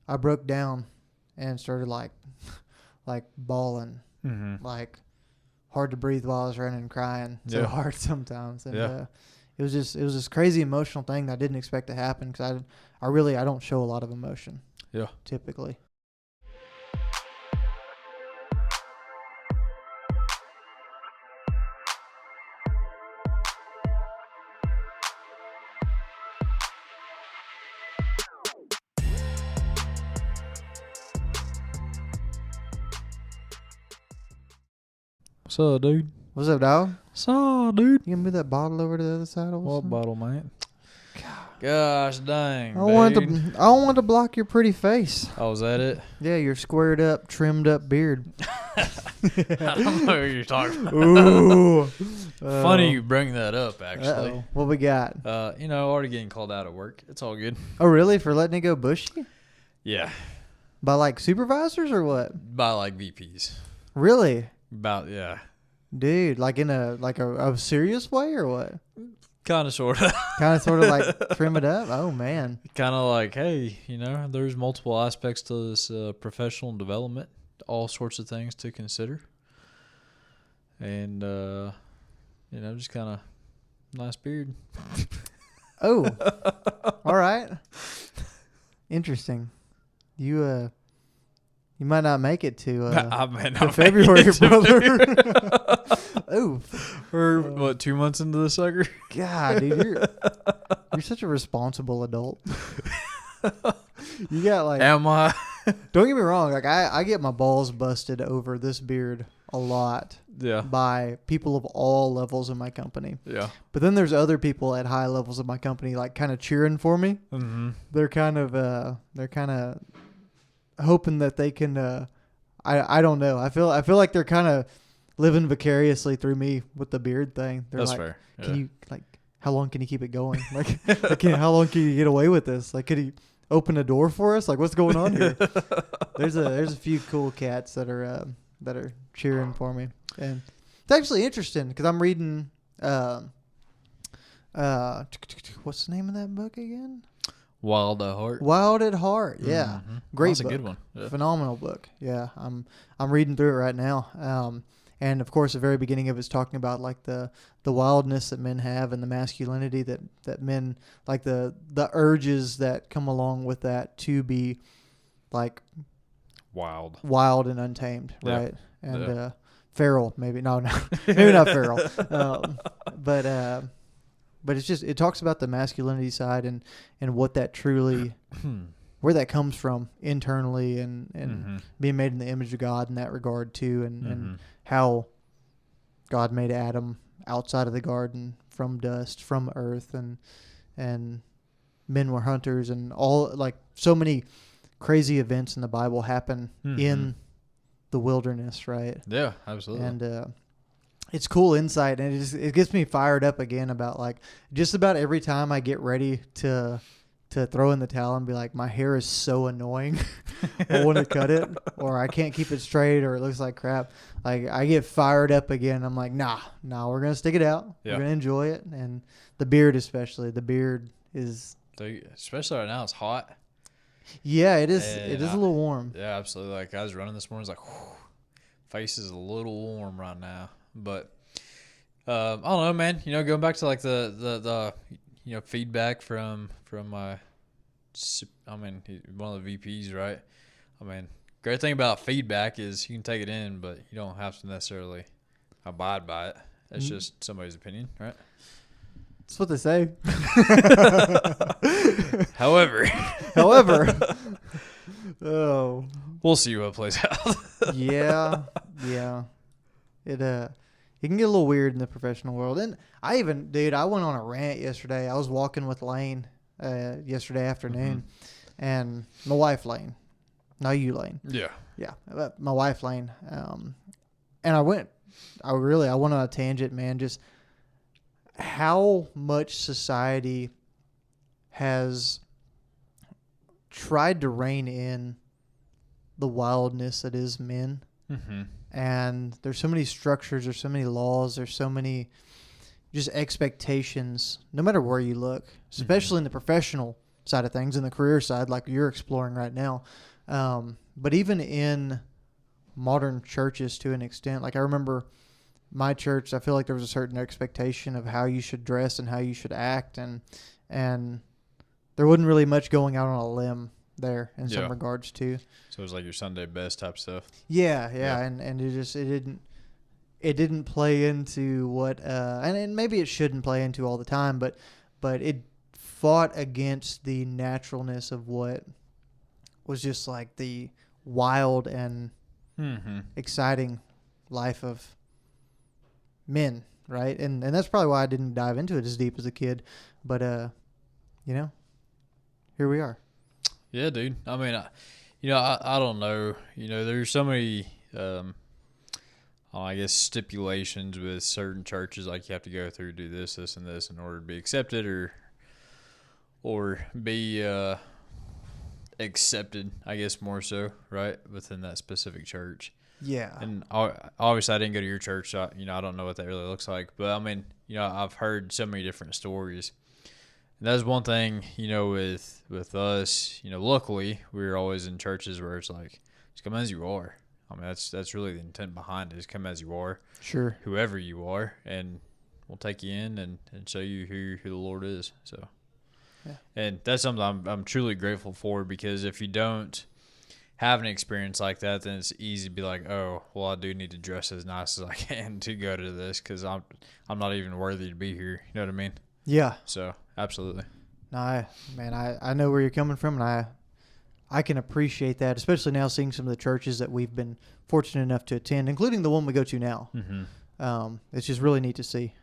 I broke down and started like bawling, like hard to breathe while I was running and crying so hard sometimes. And it was just this crazy emotional thing that I didn't expect to happen because I don't show a lot of emotion. Yeah. Typically. What's up, dude? What's up, dog? What's up, dude? You gonna move that bottle over to the other side? What bottle, man? Gosh dang, I want to block your pretty face. Oh, is that it? Yeah, your squared up, trimmed up beard. I don't know what you're talking about. Ooh. Funny you bring that up, actually. Uh-oh. What we got? Already getting called out at work. It's all good. Oh, really? For letting it go bushy? Yeah. By like supervisors or what? By like VPs. Really? Yeah. Dude, like in a serious way or what? Kind of, sort of. Kind of, sort of like trim it up? Oh, man. Kind of like, hey, there's multiple aspects to this professional development, all sorts of things to consider. And, just kind of nice beard. Oh, all right. Interesting. You might not make it to February, brother. Oh, We're 2 months into the sucker? God, dude, you're such a responsible adult. You got like. Am I? Don't get me wrong. Like I get my balls busted over this beard a lot. Yeah. By people of all levels in my company. Yeah. But then there's other people at high levels of my company like kind of cheering for me. Mm-hmm. They're kind of hoping that they can. I don't know. I feel like they're kind of living vicariously through me with the beard thing. They're That's like, fair. Yeah. Can you how long can you keep it going? Like how long can you get away with this? Like, could he open a door for us? Like, what's going on here? There's a few cool cats that are cheering for me, and it's actually interesting because I'm reading. What's the name of that book again? Wild at Heart. Wild at Heart, yeah, great That's book. a good one. Yeah. Phenomenal book. Yeah, I'm reading through it right now. And of course, the very beginning of it's talking about like the wildness that men have and the masculinity that men like the urges that come along with that to be like wild and untamed, right? And feral, maybe no, maybe not feral, but it's just it talks about the masculinity side and what that truly where that comes from internally and being made in the image of God in that regard too, and how God made Adam outside of the garden from dust, from earth, and men were hunters, and all like so many crazy events in the Bible happen in the wilderness, right? Yeah, absolutely. And it's cool insight, and it gets me fired up again about like just about every time I get ready to throw in the towel and be like, my hair is so annoying. I want to cut it, or I can't keep it straight, or it looks like crap. Like I get fired up again. I'm like, nah, we're gonna stick it out. Yeah. We're gonna enjoy it, and the beard especially. The beard is especially right now. It's hot. Yeah, it is. And it is a little warm. Yeah, absolutely. Like I was running this morning, it's like, whew, face is a little warm right now. But I don't know, man. Going back to like the feedback from my, one of the VPs, right? Great thing about feedback is you can take it in, but you don't have to necessarily abide by it. That's just somebody's opinion, right? That's what they say. However, oh, we'll see what plays out. yeah. It can get a little weird in the professional world. And I went on a rant yesterday. I was walking with Lane yesterday afternoon, and my wife Lane, not you Lane. Yeah, my wife Lane. And I went on a tangent, man. Just how much society has tried to rein in the wildness that is men. And there's so many structures, there's so many laws, there's so many just expectations, no matter where you look, especially in the professional side of things and the career side, like you're exploring right now. But even in modern churches, to an extent, like I remember my church, I feel like there was a certain expectation of how you should dress and how you should act, and there wasn't really much going out on a limb there in some regards too. So it was like your Sunday best type stuff. Yeah. And it didn't play into what and maybe it shouldn't play into all the time, but it fought against the naturalness of what was just like the wild and exciting life of men, right? And that's probably why I didn't dive into it as deep as a kid, but here we are. Yeah, dude. I mean, I don't know. There's so many I guess stipulations with certain churches, like you have to go through, do this, and this in order to be accepted or be accepted, I guess, more so, right, within that specific church. Yeah. And obviously I didn't go to your church, so I don't know what that really looks like. But I mean, I've heard so many different stories. And that's one thing, with us, luckily we were always in churches where it's like, just come as you are. I mean, that's really the intent behind it, is come as you are. Sure. Whoever you are, and we'll take you in and show you who the Lord is. So, yeah. And that's something I'm truly grateful for, because if you don't have an experience like that, then it's easy to be like, oh, well, I do need to dress as nice as I can to go to this, because I'm not even worthy to be here. You know what I mean? Yeah. So, absolutely. No, I know where you're coming from, and I can appreciate that, especially now seeing some of the churches that we've been fortunate enough to attend, including the one we go to now. Mm-hmm. It's just really neat to see.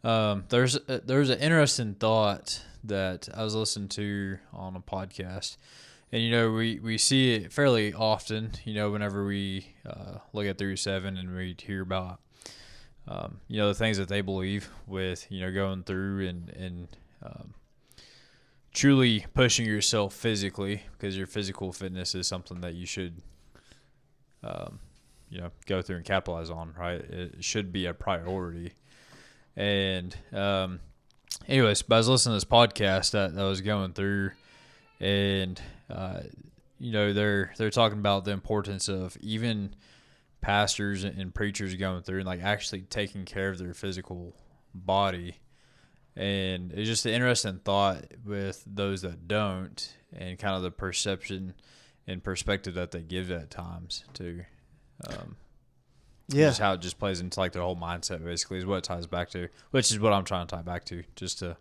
There's an interesting thought that I was listening to on a podcast, and we see it fairly often. Whenever we look at through 7 and we hear about the things that they believe with going through and truly pushing yourself physically, because your physical fitness is something that you should go through and capitalize on, right? It should be a priority. And anyways, but I was listening to this podcast that I was going through, and they're talking about the importance of even pastors and preachers going through and like actually taking care of their physical body. And it's just an interesting thought with those that don't, and kind of the perception and perspective that they give at times too. Just how it just plays into like their whole mindset, basically, is what it ties back to, which is what I'm trying to tie back to, just to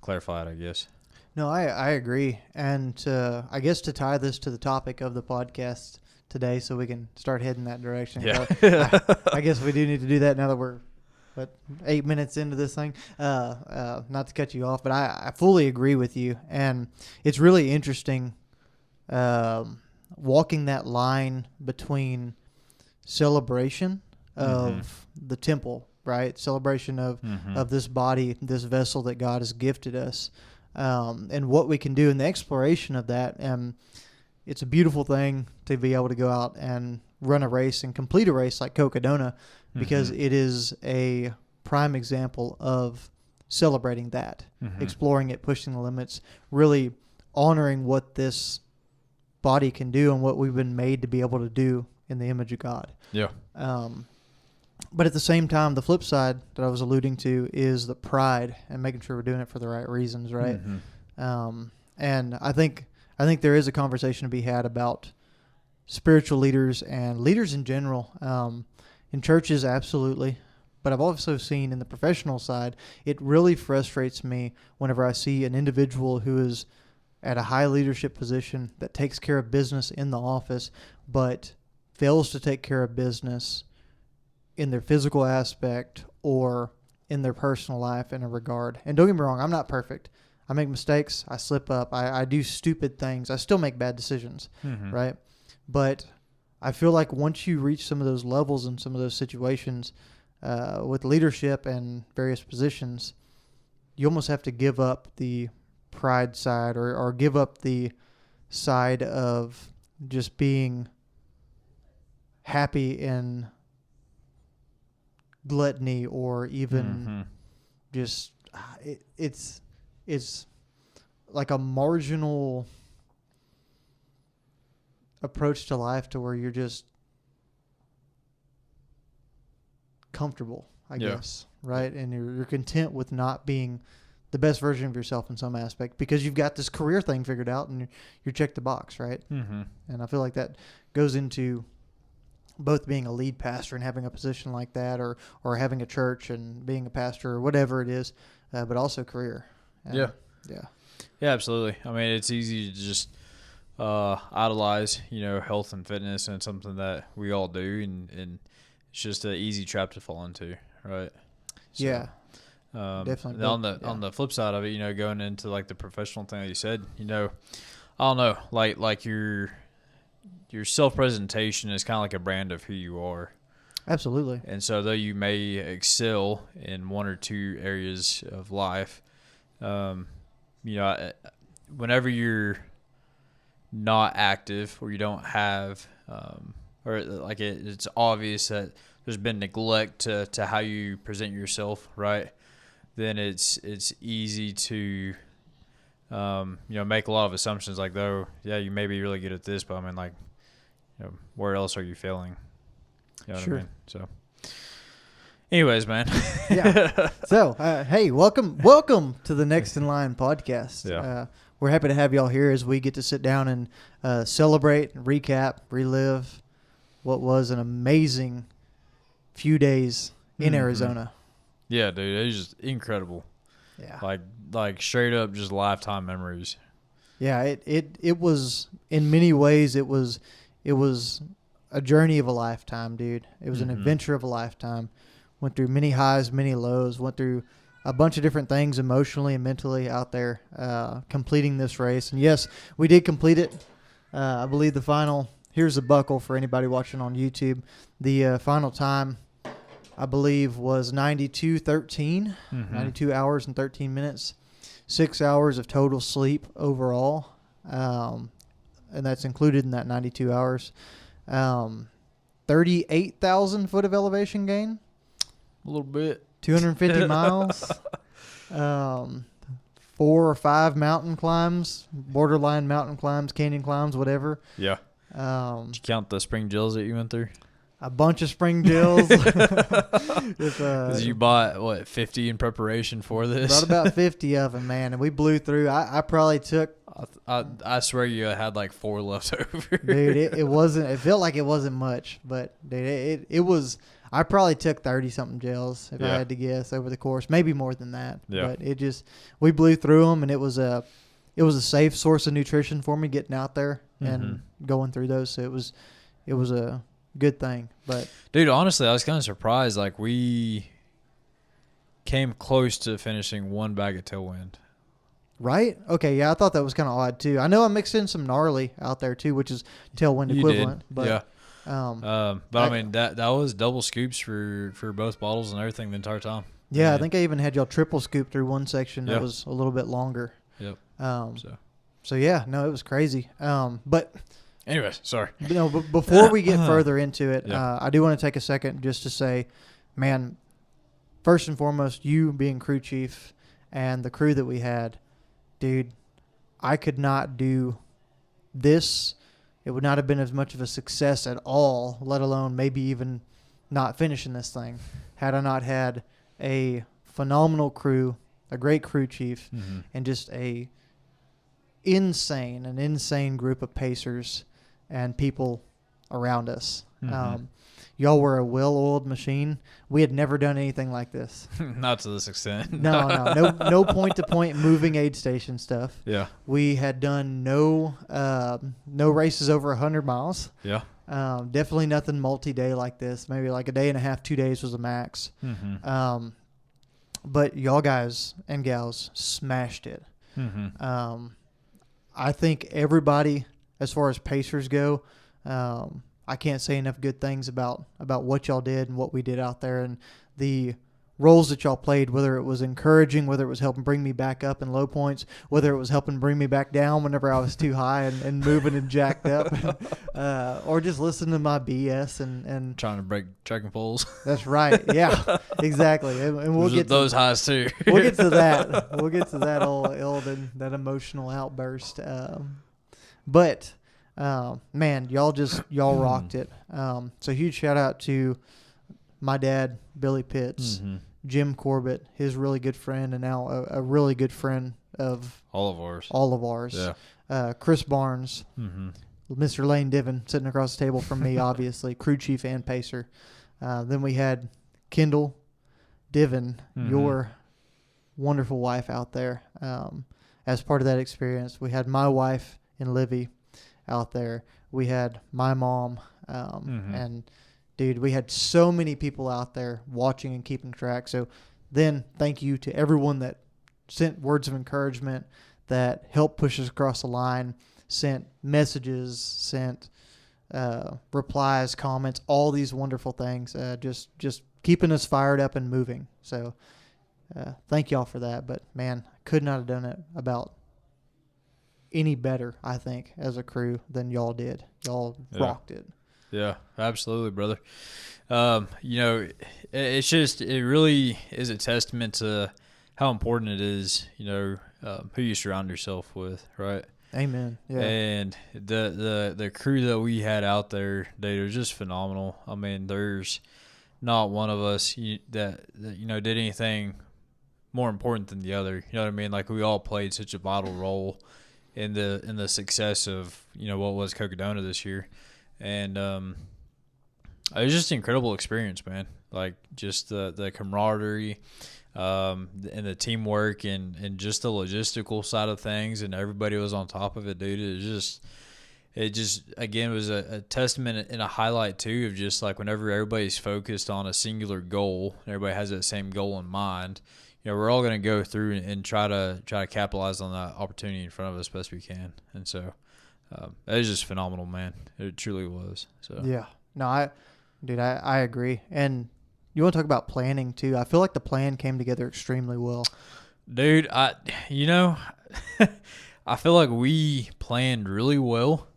clarify it, I guess. No, I agree. And I guess to tie this to the topic of the podcast today, so we can start heading that direction. Yeah. I guess we do need to do that now that we're 8 minutes into this thing. Not to cut you off, but I fully agree with you. And it's really interesting walking that line between celebration of the temple, right? Celebration of this body, this vessel that God has gifted us, and what we can do in the exploration of that. And it's a beautiful thing to be able to go out and run a race and complete a race like Cocodona, because it is a prime example of celebrating that, exploring it, pushing the limits, really honoring what this body can do and what we've been made to be able to do in the image of God. Yeah. But at the same time, the flip side that I was alluding to is the pride and making sure we're doing it for the right reasons, right? And I think there is a conversation to be had about spiritual leaders and leaders in general. In churches, absolutely. But I've also seen in the professional side, it really frustrates me whenever I see an individual who is at a high leadership position that takes care of business in the office, but fails to take care of business in their physical aspect or in their personal life in a regard. And don't get me wrong, I'm not perfect. I make mistakes. I slip up. I do stupid things. I still make bad decisions, right? But I feel like once you reach some of those levels and some of those situations with leadership and various positions, you almost have to give up the pride side or give up the side of just being happy in gluttony or even just it's like a marginal approach to life to where you're just comfortable, I guess, right? And you're content with not being the best version of yourself in some aspect because you've got this career thing figured out and you check the box, right? Mm-hmm. And I feel like that goes into both being a lead pastor and having a position like that, or having a church and being a pastor or whatever it is, but also career. And yeah, absolutely. I mean, it's easy to just idolize, health and fitness, and it's something that we all do, and it's just an easy trap to fall into, right? So, yeah. Definitely. On the flip side of it, going into like the professional thing that you said, I don't know, like your self-presentation is kind of like a brand of who you are. Absolutely. And so though you may excel in one or two areas of life, whenever you're not active or you don't have, or like it's obvious that there's been neglect to how you present yourself, right? Then it's easy to, make a lot of assumptions like, though, yeah, you may be really good at this, but I mean, like, where else are you failing? You know what I mean? So, anyways, man. Yeah. So, hey, welcome to the Next in Line podcast. Yeah. We're happy to have y'all here as we get to sit down and celebrate, recap, relive what was an amazing few days in Arizona. Yeah, dude, it was just incredible. Yeah. Like straight up just lifetime memories. Yeah, it was, in many ways, it was a journey of a lifetime, dude. It was an adventure of a lifetime. Went through many highs, many lows, went through a bunch of different things emotionally and mentally out there, completing this race. And yes, we did complete it. I believe the final, here's the buckle for anybody watching on YouTube. The final time, I believe, was 92:13, 92 hours and 13 minutes, 6 hours of total sleep overall. And that's included in that 92 hours. 38,000 foot of elevation gain. A little bit. 250 miles. 4 or 5 mountain climbs, borderline mountain climbs, canyon climbs, whatever. Yeah. Did you count the spring gels that you went through? A bunch of spring gels. Because you bought, 50 in preparation for this? Brought about 50 of them, man, and we blew through. I probably took... I swear you had like 4 left over. Dude, it wasn't... It felt like it wasn't much, but, dude, it was... I probably took 30-something gels, if I had to guess, over the course. Maybe more than that. Yeah. But it just... We blew through them, and it was a safe source of nutrition for me getting out there and going through those. So it was a good thing. But dude, honestly, I was kind of surprised. Like, we came close to finishing 1 bag of tailwind. Right? Okay, yeah, I thought that was kind of odd too. I know I mixed in some gnarly out there too, which is tailwind equivalent. Did. But yeah. But I mean that was double scoops for both bottles and everything the entire time. Yeah, I think I even had y'all triple scoop through one section that Yep. was a little bit longer. Yep. So yeah, no, it was crazy. But anyways, sorry. but before we get further into it, Yeah. I do want to take a second just to say, man, first and foremost, you being crew chief and the crew that we had, dude, I could not do this. It would not have been as much of a success at all, let alone maybe even not finishing this thing, had I not had a phenomenal crew, a great crew chief, and just an insane group of pacers and people around us. Y'all were a well-oiled machine. We had never done anything like this. Not to this extent. No point-to-point moving aid station stuff. Yeah. We had done no races over 100 miles. Yeah. Definitely nothing multi-day like this. Maybe like a day and a half, 2 days was the max. But y'all guys and gals smashed it. I think everybody, as far as pacers go, I can't say enough good things about what y'all did and what we did out there and the roles that y'all played, whether it was encouraging, whether it was helping bring me back up in low points, whether it was helping bring me back down whenever I was too high and moving and jacked up, or just listening to my BS and trying to break trekking poles. That's right. Yeah, exactly. And we'll get those highs too. We'll get to that. We'll get to that and that emotional outburst. But man, y'all rocked it. So huge shout out to my dad, Billy Pitts, Jim Corbett, his really good friend, and now a really good friend of all of ours. Yeah. Chris Barnes, Mr. Lane Diven sitting across the table from me, obviously, crew chief and pacer. Then we had Kendall Diven, your wonderful wife out there. As part of that experience, we had my wife and Livy out there. We had my mom, and dude, we had so many people out there watching and keeping track. So then thank you to everyone that sent words of encouragement, that helped push us across the line, sent messages, sent replies, comments, all these wonderful things, just keeping us fired up and moving. So thank y'all for that. But man, could not have done it about any better, I think, as a crew than y'all did. Y'all rocked it. Yeah, absolutely, brother. It really is a testament to how important it is, who you surround yourself with, right? Amen. Yeah. And the crew that we had out there, dude, it was just phenomenal. I mean, there's not one of us that did anything more important than the other. You know what I mean? Like, we all played such a vital role in the success of what was Cocodona this year. And it was just an incredible experience, man. Like, just the camaraderie, and the teamwork, and just the logistical side of things, and everybody was on top of it, dude. It just again was a testament and a highlight too of just like whenever everybody's focused on a singular goal, everybody has that same goal in mind. We're all going to go through and try to capitalize on that opportunity in front of us best we can. And so it was just phenomenal, man. It truly was. So yeah, no, I agree. And you want to talk about planning too? I feel like the plan came together extremely well, dude. I feel like we planned really well,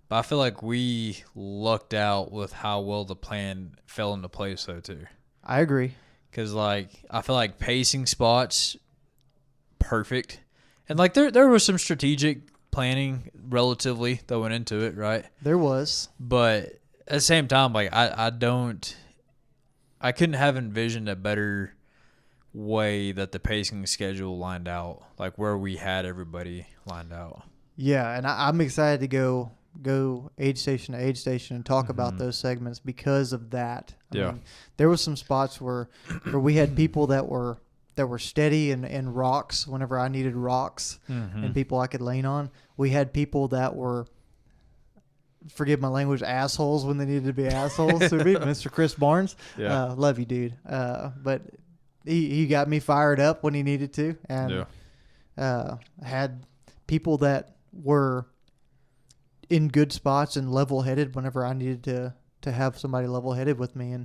but I feel like we lucked out with how well the plan fell into place, though, too. I agree. Because, I feel like pacing spots, perfect. And, there was some strategic planning relatively that went into it, right? There was. But at the same time, I couldn't have envisioned a better way that the pacing schedule lined out, like where we had everybody lined out. Yeah, and I'm excited to go aid station to aid station and talk about those segments because of that. I mean, there was some spots where we had people that were steady and rocks whenever I needed rocks, and people I could lean on. We had people that were, forgive my language, assholes when they needed to be assholes. To me, Mr. Chris Barnes, love you, dude. But he got me fired up when he needed to, and had people that were in good spots and level-headed whenever I needed to have somebody level-headed with me,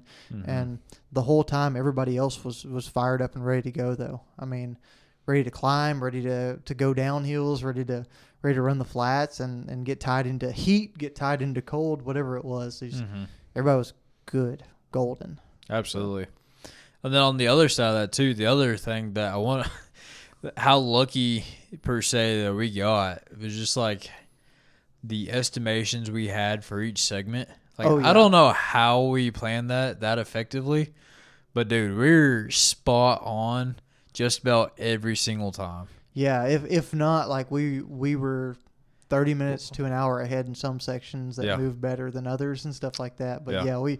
and the whole time everybody else was fired up and ready to go, though. I mean, ready to climb, ready to go down hills, ready to run the flats and get tied into heat, get tied into cold, whatever it was. Everybody was good, golden. Absolutely. And then on the other side of that too, the other thing that I want to, how lucky per se that we got, it was just like the estimations we had for each segment. I don't know how we planned that effectively, but dude, we're spot on just about every single time. Yeah, if not, like we were 30 minutes to an hour ahead in some sections that moved better than others and stuff like that. But we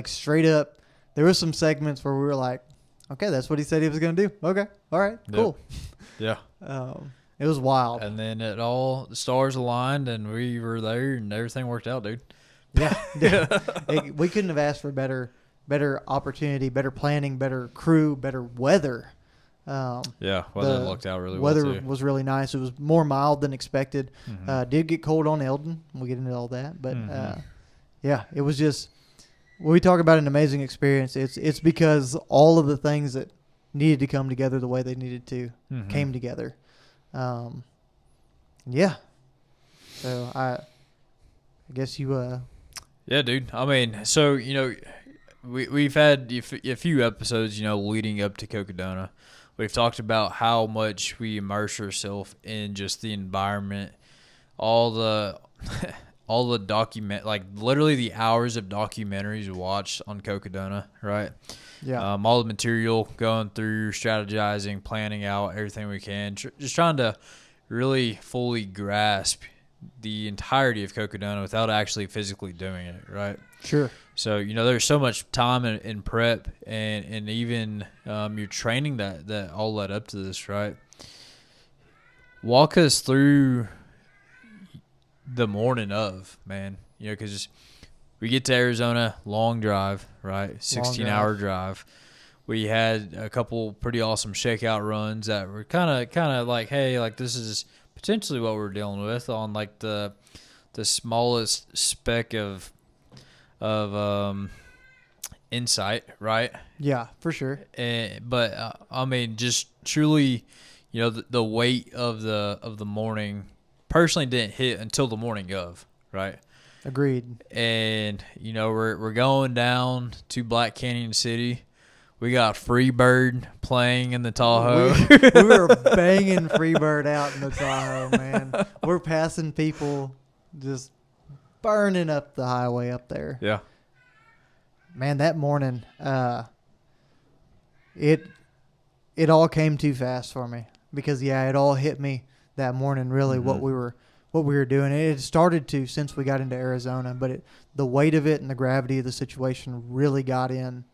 straight up, there was some segments where we were like, okay, that's what he said he was going to do. Okay, all right, cool. Yeah. It was wild. And then the stars aligned and we were there and everything worked out, dude. Yeah. We couldn't have asked for better opportunity, better planning, better crew, better weather. Weather looked out really well. Weather was really nice. It was more mild than expected. Did get cold on Eldon. We'll get into all that. But, it was just when we talk about an amazing experience, it's because all of the things that needed to come together the way they needed to came together. Yeah. So I guess you. Yeah, dude. I mean, so we've had a few episodes, leading up to Cocodona. We've talked about how much we immerse ourselves in just the environment, all the literally the hours of documentaries watched on Cocodona, right? Yeah. All the material going through, strategizing, planning out everything we can, just trying to really fully grasp the entirety of Cocodona without actually physically doing it, right? Sure. So, there's so much time in prep and even your training that all led up to this, right? Walk us through the morning of, man, because we get to Arizona, long drive, right? 16-hour drive. We had a couple pretty awesome shakeout runs that were kind of like, hey, like this is potentially what we're dealing with on like the smallest speck of insight, right? Yeah, for sure. But I mean, just truly, the weight of the morning personally didn't hit until the morning of, right? Agreed. And we're going down to Black Canyon City. We got Freebird playing in the Tahoe. We were banging Freebird out in the Tahoe, man. We're passing people, just burning up the highway up there. Yeah. Man, that morning, it all came too fast for me because it all hit me that morning. Really, what we were doing. It had started to since we got into Arizona, but the weight of it and the gravity of the situation really got in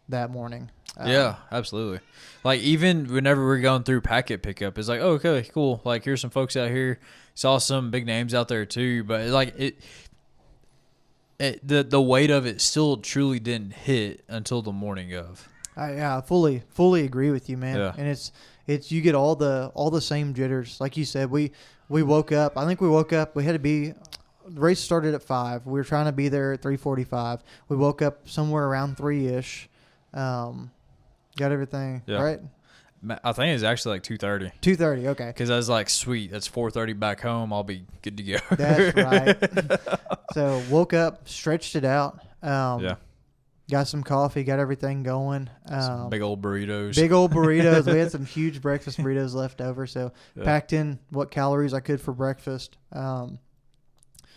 that morning. Yeah, absolutely. Like even whenever we're going through packet pickup, it's like, oh, okay, cool. Like here's some folks out here. Saw some big names out there too, but like the weight of it still truly didn't hit until the morning of. I fully agree with you, man. Yeah. And it's you get all the same jitters. Like you said, we woke up. I think we woke up. We had to be. The race started at 5. We were trying to be there at 3:45. We woke up somewhere around 3-ish. Got everything right. I think it's actually like 2:30. 2:30. Okay. Because I was like, sweet, that's 4:30 back home. I'll be good to go. That's right. So woke up, stretched it out. Got some coffee, got everything going. Some big old burritos. We had some huge breakfast burritos left over, so packed in what calories I could for breakfast.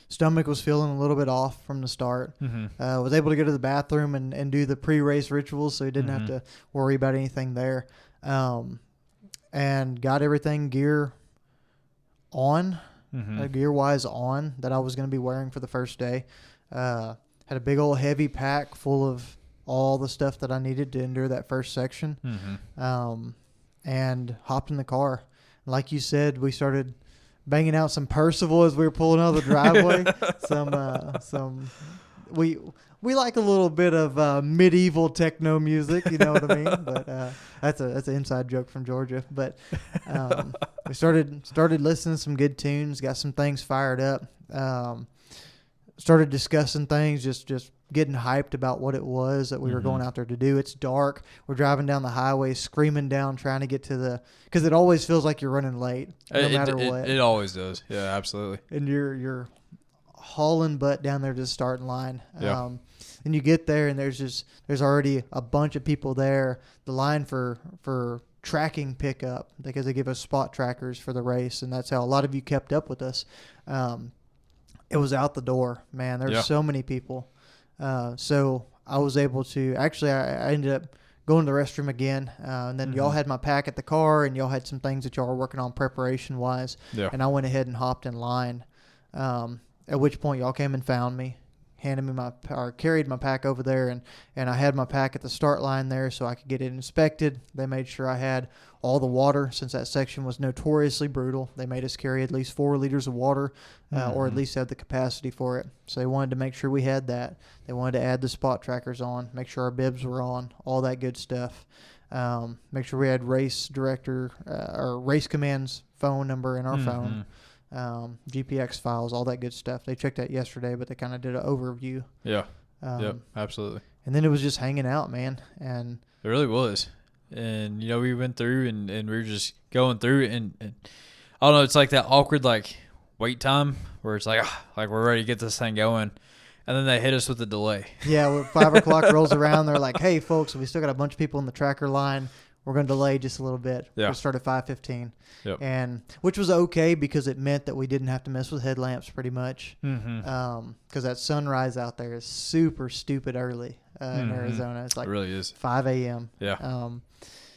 Stomach was feeling a little bit off from the start. Was able to go to the bathroom and do the pre-race rituals, so he didn't have to worry about anything there. And got everything gear on, gear-wise on, that I was going to be wearing for the first day. Had a big old heavy pack full of all the stuff that I needed to endure that first section. And hopped in the car. Like you said, we started banging out some Percival as we were pulling out of the driveway. We like a little bit of medieval techno music, you know what I mean? But that's an inside joke from Georgia. But we started listening to some good tunes, got some things fired up. Started discussing things, just getting hyped about what it was that we were going out there to do. It's dark. We're driving down the highway, screaming down, trying to get to because it always feels like you're running late, no matter what. It always does. Yeah, absolutely. And you're hauling butt down there to the starting line. And you get there, and there's already a bunch of people there. The line for tracking pickup, because they give us spot trackers for the race, and that's how a lot of you kept up with us. It was out the door, man. There's so many people. So I was able to actually, I ended up going to the restroom again. And then y'all had my pack at the car, and y'all had some things that y'all were working on preparation wise. Yeah. And I went ahead and hopped in line. At which point y'all came and found me, handed me carried my pack over there, and I had my pack at the start line there so I could get it inspected. They made sure I had all the water, since that section was notoriously brutal. They made us carry at least 4 liters of water, or at least have the capacity for it. So they wanted to make sure we had that. They wanted to add the spot trackers on, make sure our bibs were on, all that good stuff. Make sure we had race director or race command's phone number in our phone. GPX files, all that good stuff. They checked that yesterday, but they kind of did an overview. Yeah. Yep, absolutely. And then it was just hanging out, man. And it really was. And, we went through and we were just going through it. And I don't know, it's like that awkward, like, wait time where it's like, we're ready to get this thing going. And then they hit us with a delay. Yeah, when 5 o'clock rolls around, they're like, hey, folks, we still got a bunch of people in the tracker line. We're going to delay just a little bit. Yeah. We'll start at 5:15. Yep. And which was okay because it meant that we didn't have to mess with headlamps pretty much. Mm-hmm. Because that sunrise out there is super stupid early in Arizona. It's like it really is. 5 a.m. Yeah.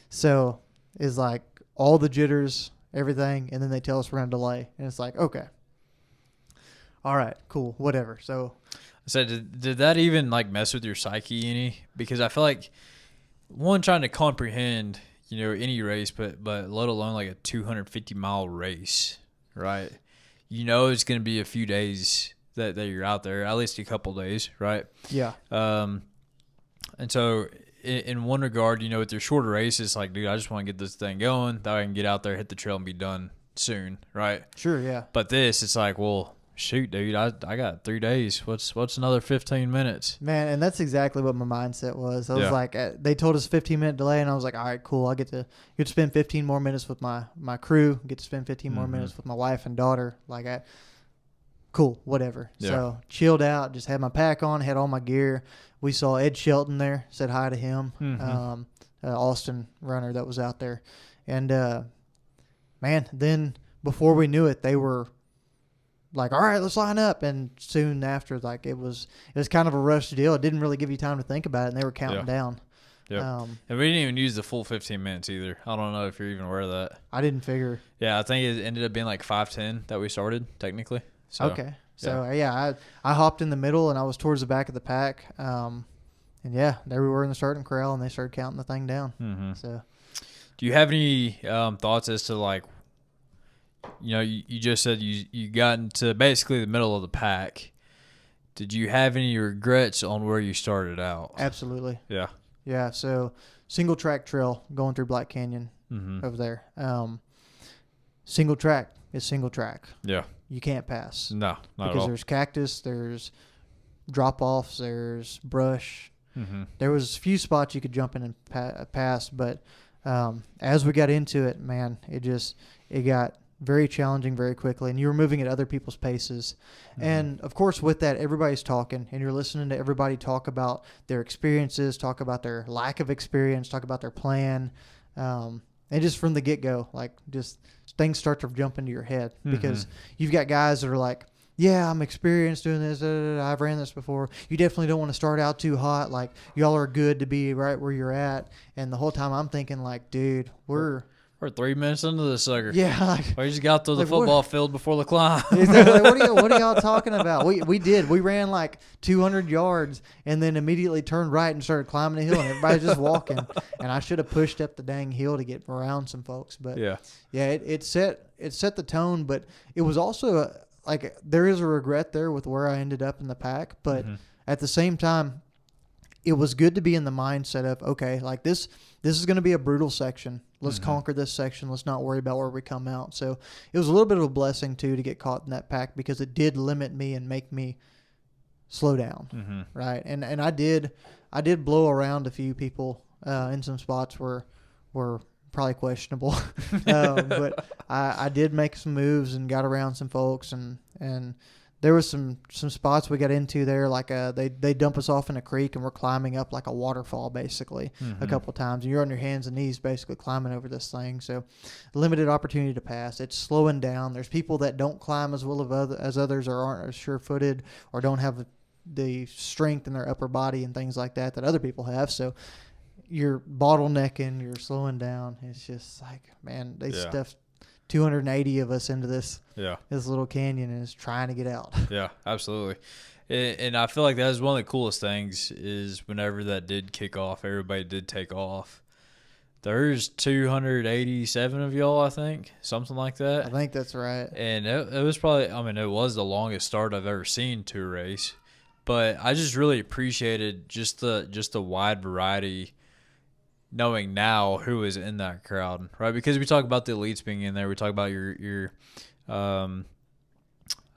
So it's like all the jitters, everything, and then they tell us we're going to delay. And it's like, okay. All right, cool, whatever. So did that even like mess with your psyche any? Because I feel like one, trying to comprehend, any race, but let alone like a 250-mile race, right? It's going to be a few days that you're out there, at least a couple days, right? Yeah. And so in one regard, with your shorter races, like, dude, I just want to get this thing going, that I can get out there, hit the trail, and be done soon, right? Sure, yeah. But this, it's like, well, shoot, dude, I got 3 days. What's another 15 minutes? Man, and that's exactly what my mindset was. I was like, they told us 15-minute delay, and I was like, all right, cool. I get to spend 15 more minutes with my crew, get to spend 15 more minutes with my wife and daughter. Cool, whatever. Yeah. So chilled out, just had my pack on, had all my gear. We saw Ed Shelton there, said hi to him, Austin runner that was out there. And, man, then before we knew it, they were like, all right, let's line up. And soon after, like, it was kind of a rushed deal. It didn't really give you time to think about it, and they were counting down. Yeah. And we didn't even use the full 15 minutes either. I don't know if you're even aware of that. I didn't figure. Yeah, I think it ended up being like 5:10 that we started, technically. So, okay. So, I hopped in the middle, and I was towards the back of the pack. And, there we were in the starting corral, and they started counting the thing down. Mm-hmm. So, do you have any thoughts as to, like, you just said you got into basically the middle of the pack. Did you have any regrets on where you started out? Absolutely. Yeah. Yeah, so single track trail going through Black Canyon over there. Single track is single track. Yeah. You can't pass. No, not at all. Because there's cactus, there's drop-offs, there's brush. Mm-hmm. There was a few spots you could jump in and pass, but as we got into it, man, it got very challenging very quickly, and you were moving at other people's paces. Mm-hmm. And, of course, with that, everybody's talking, and you're listening to everybody talk about their experiences, talk about their lack of experience, talk about their plan. And just from the get-go, like, just things start to jump into your head because you've got guys that are like, yeah, I'm experienced doing this. I've ran this before. You definitely don't want to start out too hot. Like, y'all are good to be right where you're at. And the whole time I'm thinking, like, dude, we're 3 minutes into this sucker. Yeah, like, we just got to the football field before the climb. Exactly. What are y'all talking about? We did. We ran like 200 yards and then immediately turned right and started climbing the hill, and everybody's just walking. And I should have pushed up the dang hill to get around some folks, but it set the tone. But it was also like there is a regret there with where I ended up in the pack, but at the same time, it was good to be in the mindset of, okay, like this is going to be a brutal section. Let's conquer this section. Let's not worry about where we come out. So it was a little bit of a blessing, too, to get caught in that pack because it did limit me and make me slow down, right? And I did blow around a few people in some spots where were probably questionable. But I did make some moves and got around some folks, and there was some spots we got into there, like they dump us off in a creek and we're climbing up like a waterfall basically a couple of times, and you're on your hands and knees basically climbing over this thing. So limited opportunity to pass. It's slowing down. There's people that don't climb as well as others, or aren't as sure-footed, or don't have the strength in their upper body and things like that other people have. So you're bottlenecking, you're slowing down. It's just like, man, they stuffed 280 of us into this little canyon and is trying to get out. Yeah, absolutely. And I feel like that was one of the coolest things is whenever that did kick off, everybody did take off. There's 287 of y'all, I think, something like that. I think that's right. And it was probably, it was the longest start I've ever seen to a race. But I just really appreciated just the wide variety, knowing now who is in that crowd, right? Because we talk about the elites being in there. We talk about your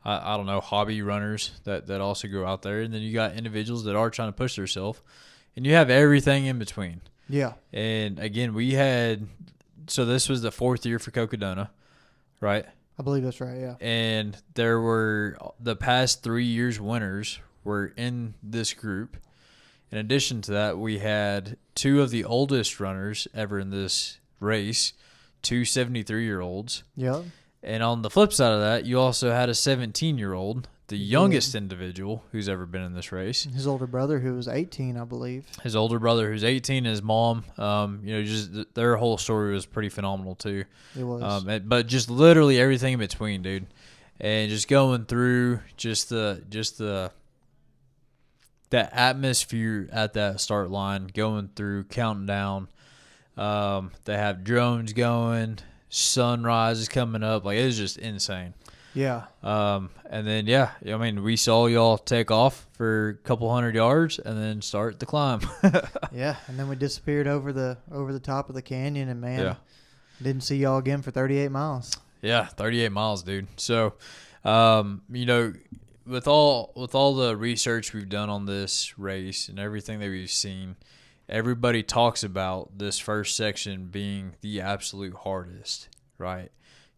I don't know, hobby runners that also go out there, and then you got individuals that are trying to push themselves, and you have everything in between. Yeah. And again, so this was the 4th year for Cocodona, right? I believe that's right, yeah. And there were the past 3 years winners were in this group. In addition to that, we had 2 of the oldest runners ever in this race, 2 73-year-olds. Yep. And on the flip side of that, you also had a 17-year-old, the youngest individual who's ever been in this race. His older brother, who was 18, I believe. His older brother, who's 18, and his mom. Just their whole story was pretty phenomenal too. It was. But just literally everything in between, dude, and just going through that atmosphere at that start line, going through, counting down. They have drones going. Sunrise is coming up. Like, it was just insane. Yeah. And then, we saw y'all take off for a couple 100 yards and then start the climb. Yeah, and then we disappeared over the top of the canyon, and man, didn't see y'all again for 38 miles. Yeah, 38 miles, dude. So, with all the research we've done on this race and everything that we've seen, everybody talks about this first section being the absolute hardest, right?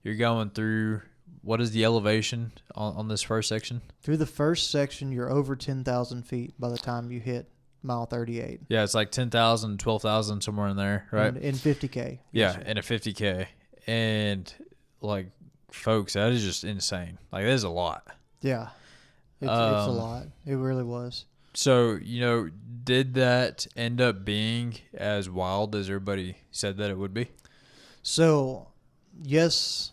You're going through, what is the elevation on this first section? Through the first section, you're over 10,000 feet by the time you hit mile 38. Yeah, it's like 10,000, 12,000, somewhere in there, right? In 50K. Yeah, in a 50K. And, like, folks, that is just insane. Like, that is a lot. Yeah. It's a lot. It really was. So, did that end up being as wild as everybody said that it would be? So, yes,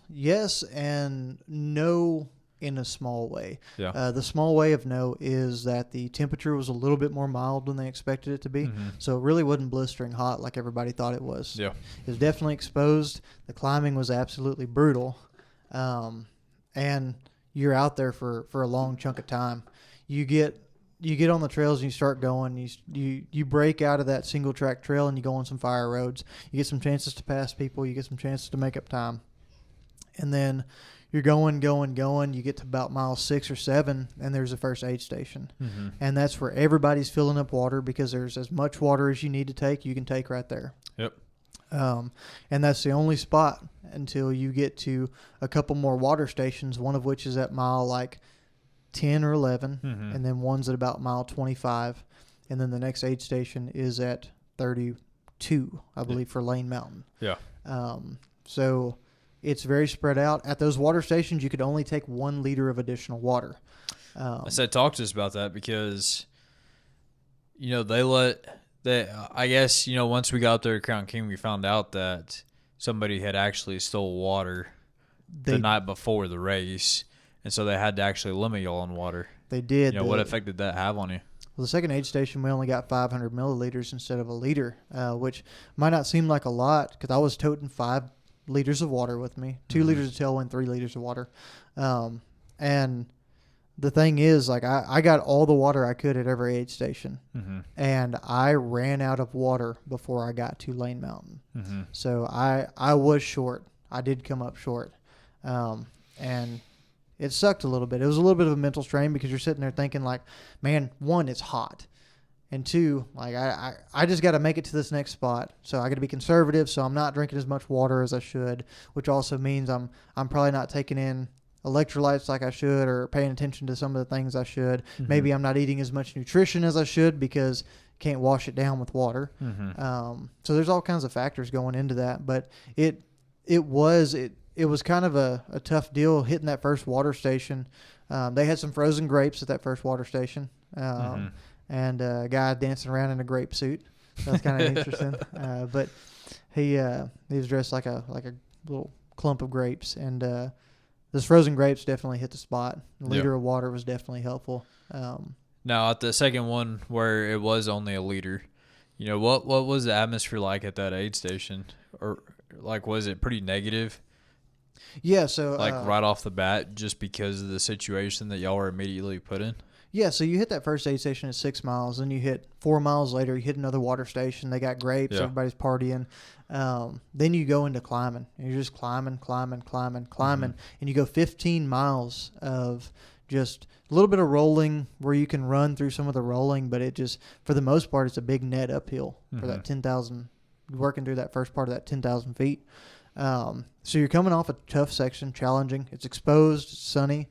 and no in a small way. Yeah. The small way of no is that the temperature was a little bit more mild than they expected it to be. Mm-hmm. So it really wasn't blistering hot like everybody thought it was. Yeah. It was definitely exposed. The climbing was absolutely brutal. And you're out there for a long chunk of time. You get on the trails and you start going. You break out of that single track trail and you go on some fire roads. You get some chances to pass people. You get some chances to make up time. And then you're going. You get to about mile 6 or 7, and there's the first aid station. Mm-hmm. And that's where everybody's filling up water, because there's as much water as you need to take, you can take right there. Yep. And that's the only spot until you get to a couple more water stations, one of which is at mile like 10 or 11, mm-hmm. and then one's at about mile 25. And then the next aid station is at 32, I believe, for Lane Mountain. Yeah. So it's very spread out. At those water stations, you could only take 1 liter of additional water. I said, talk to us about that, because, I guess, once we got up there to Crown King, we found out that somebody had actually stole water the night before the race, and so they had to actually limit y'all on water. They did. What effect did that have on you? Well, the second aid station, we only got 500 milliliters instead of a liter, which might not seem like a lot, because I was toting 5 liters of water with me, 2 mm-hmm. liters of tailwind, 3 liters of water. And the thing is, like, I got all the water I could at every aid station, mm-hmm. and I ran out of water before I got to Lane Mountain. Mm-hmm. So I was short. I did come up short. And it sucked a little bit. It was a little bit of a mental strain, because you're sitting there thinking, like, man, 1, it's hot. And 2, like, I just got to make it to this next spot. So I got to be conservative, so I'm not drinking as much water as I should, which also means I'm probably not taking in electrolytes like I should, or paying attention to some of the things I should. Mm-hmm. Maybe I'm not eating as much nutrition as I should, because can't wash it down with water. Mm-hmm. So there's all kinds of factors going into that. But it was kind of a tough deal hitting that first water station. They had some frozen grapes at that first water station. Mm-hmm. And a guy dancing around in a grape suit. That was kind of interesting. But he was dressed like a little clump of grapes, and those frozen grapes definitely hit the spot. A liter of water was definitely helpful. Now, at the second one, where it was only a liter, what was the atmosphere like at that aid station? Or, like, was it pretty negative? Yeah, so right off the bat, just because of the situation that y'all were immediately put in? Yeah, so you hit that first aid station at 6 miles, and you hit 4 miles later, you hit another water station. They got grapes, Yeah. everybody's partying. Then you go into climbing. You're just climbing, and you go 15 miles of just a little bit of rolling where you can run through some of the rolling, but it just, for the most part, it's a big net uphill for that 10,000, working through that first part of that 10,000 feet. So you're coming off a tough section, challenging. It's exposed, it's sunny.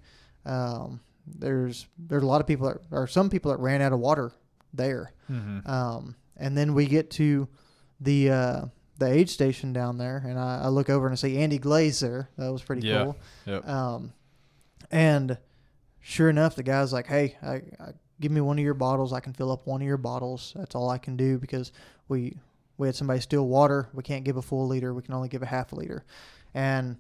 There's a lot of people or some people that ran out of water there. And then we get to the aid station down there, and I look over and I see Andy Glaze there. That was pretty cool. Yep. And sure enough, the guy's like, "Hey, I give me one of your bottles. I can fill up one of your bottles. That's all I can do because we had somebody steal water. We can't give a full liter. We can only give a half a liter." And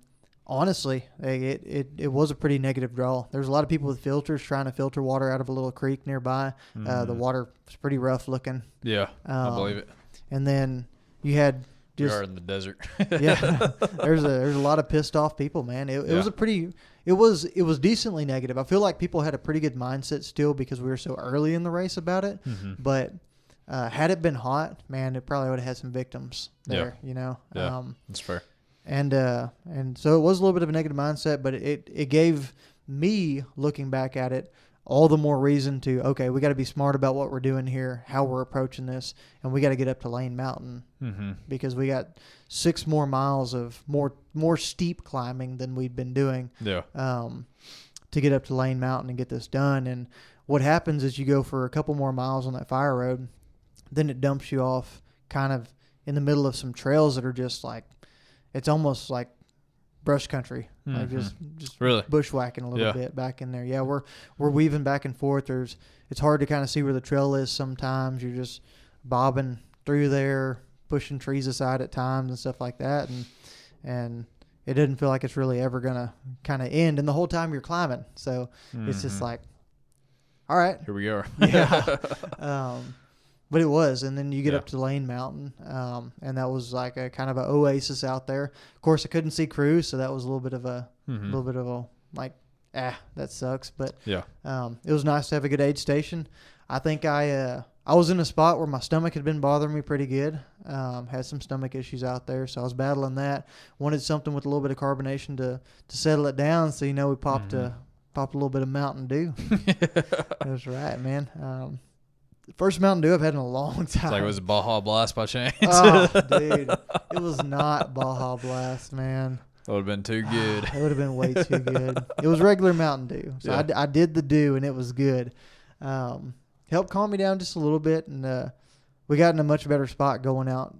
honestly, it was a pretty negative draw. There's a lot of people with filters trying to filter water out of a little creek nearby. The water was pretty rough looking. Yeah, I believe it. And then you had just, we are in the desert. yeah, there's a lot of pissed off people, man. It was a pretty, it was decently negative. I feel like people had a pretty good mindset still because we were so early in the race about it. But had it been hot, man, it probably would have had some victims there. You know. Yeah, that's fair. And so it was a little bit of a negative mindset, but it gave me, looking back at it, all the more reason to, okay, we got to be smart about what we're doing here, how we're approaching this, and we got to get up to Lane Mountain because we got 6 more miles of more steep climbing than we'd been doing to get up to Lane Mountain and get this done. And what happens is you go for a couple more miles on that fire road, then it dumps you off kind of in the middle of some trails that are just like, it's almost like brush country, like just really bushwhacking a little bit back in there. Yeah, we're weaving back and forth. It's hard to kind of see where the trail is sometimes. You're just bobbing through there, pushing trees aside at times and stuff like that, and it doesn't feel like it's really ever gonna kind of end. And the whole time you're climbing, so it's just like, all right, here we are. Yeah. But it was, and then you get up to Lane Mountain, and that was like a kind of an oasis out there. Of course, I couldn't see crews, so that was a little bit of a like, that sucks. But it was nice to have a good aid station. I think I was in a spot where my stomach had been bothering me pretty good. Had some stomach issues out there, so I was battling that. Wanted something with a little bit of carbonation to settle it down. So we popped a little bit of Mountain Dew. That's right, man. First Mountain Dew I've had in a long time. It's like, was it Baja Blast by chance? Oh, dude. It was not Baja Blast, man. That would have been too good. It would have been way too good. It was regular Mountain Dew. So I did the Dew, and it was good. Helped calm me down just a little bit, and we got in a much better spot going out,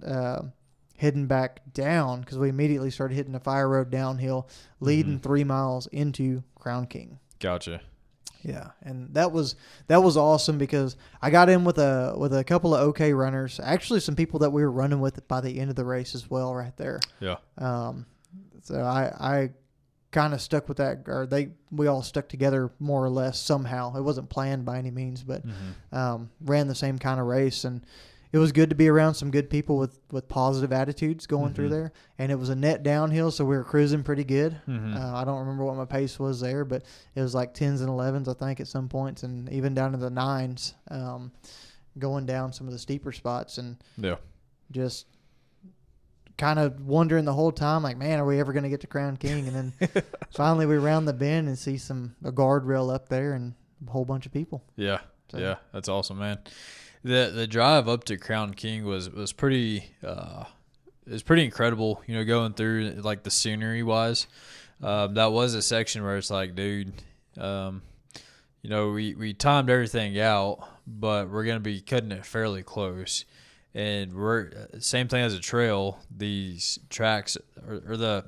heading back down, because we immediately started hitting the fire road downhill, leading 3 miles into Crown King. Gotcha. Yeah, and that was awesome because I got in with a couple of okay runners. Actually, some people that we were running with by the end of the race as well, right there. Yeah. So I kind of stuck with that, or we all stuck together more or less somehow. It wasn't planned by any means, but ran the same kind of race, and it was good to be around some good people with positive attitudes going through there. And it was a net downhill, so we were cruising pretty good. I don't remember what my pace was there, but it was like 10s and 11s, I think, at some points, and even down to the 9s, going down some of the steeper spots. And just kind of wondering the whole time, like, man, are we ever going to get to Crown King? And then finally we round the bend and see a guardrail up there and a whole bunch of people. Yeah, so, that's awesome, man. The drive up to Crown King was pretty it was pretty incredible, going through, like, the scenery wise. That was a section where it's like, dude, we timed everything out, but we're gonna be cutting it fairly close, and we're same thing as a trail. These tracks or the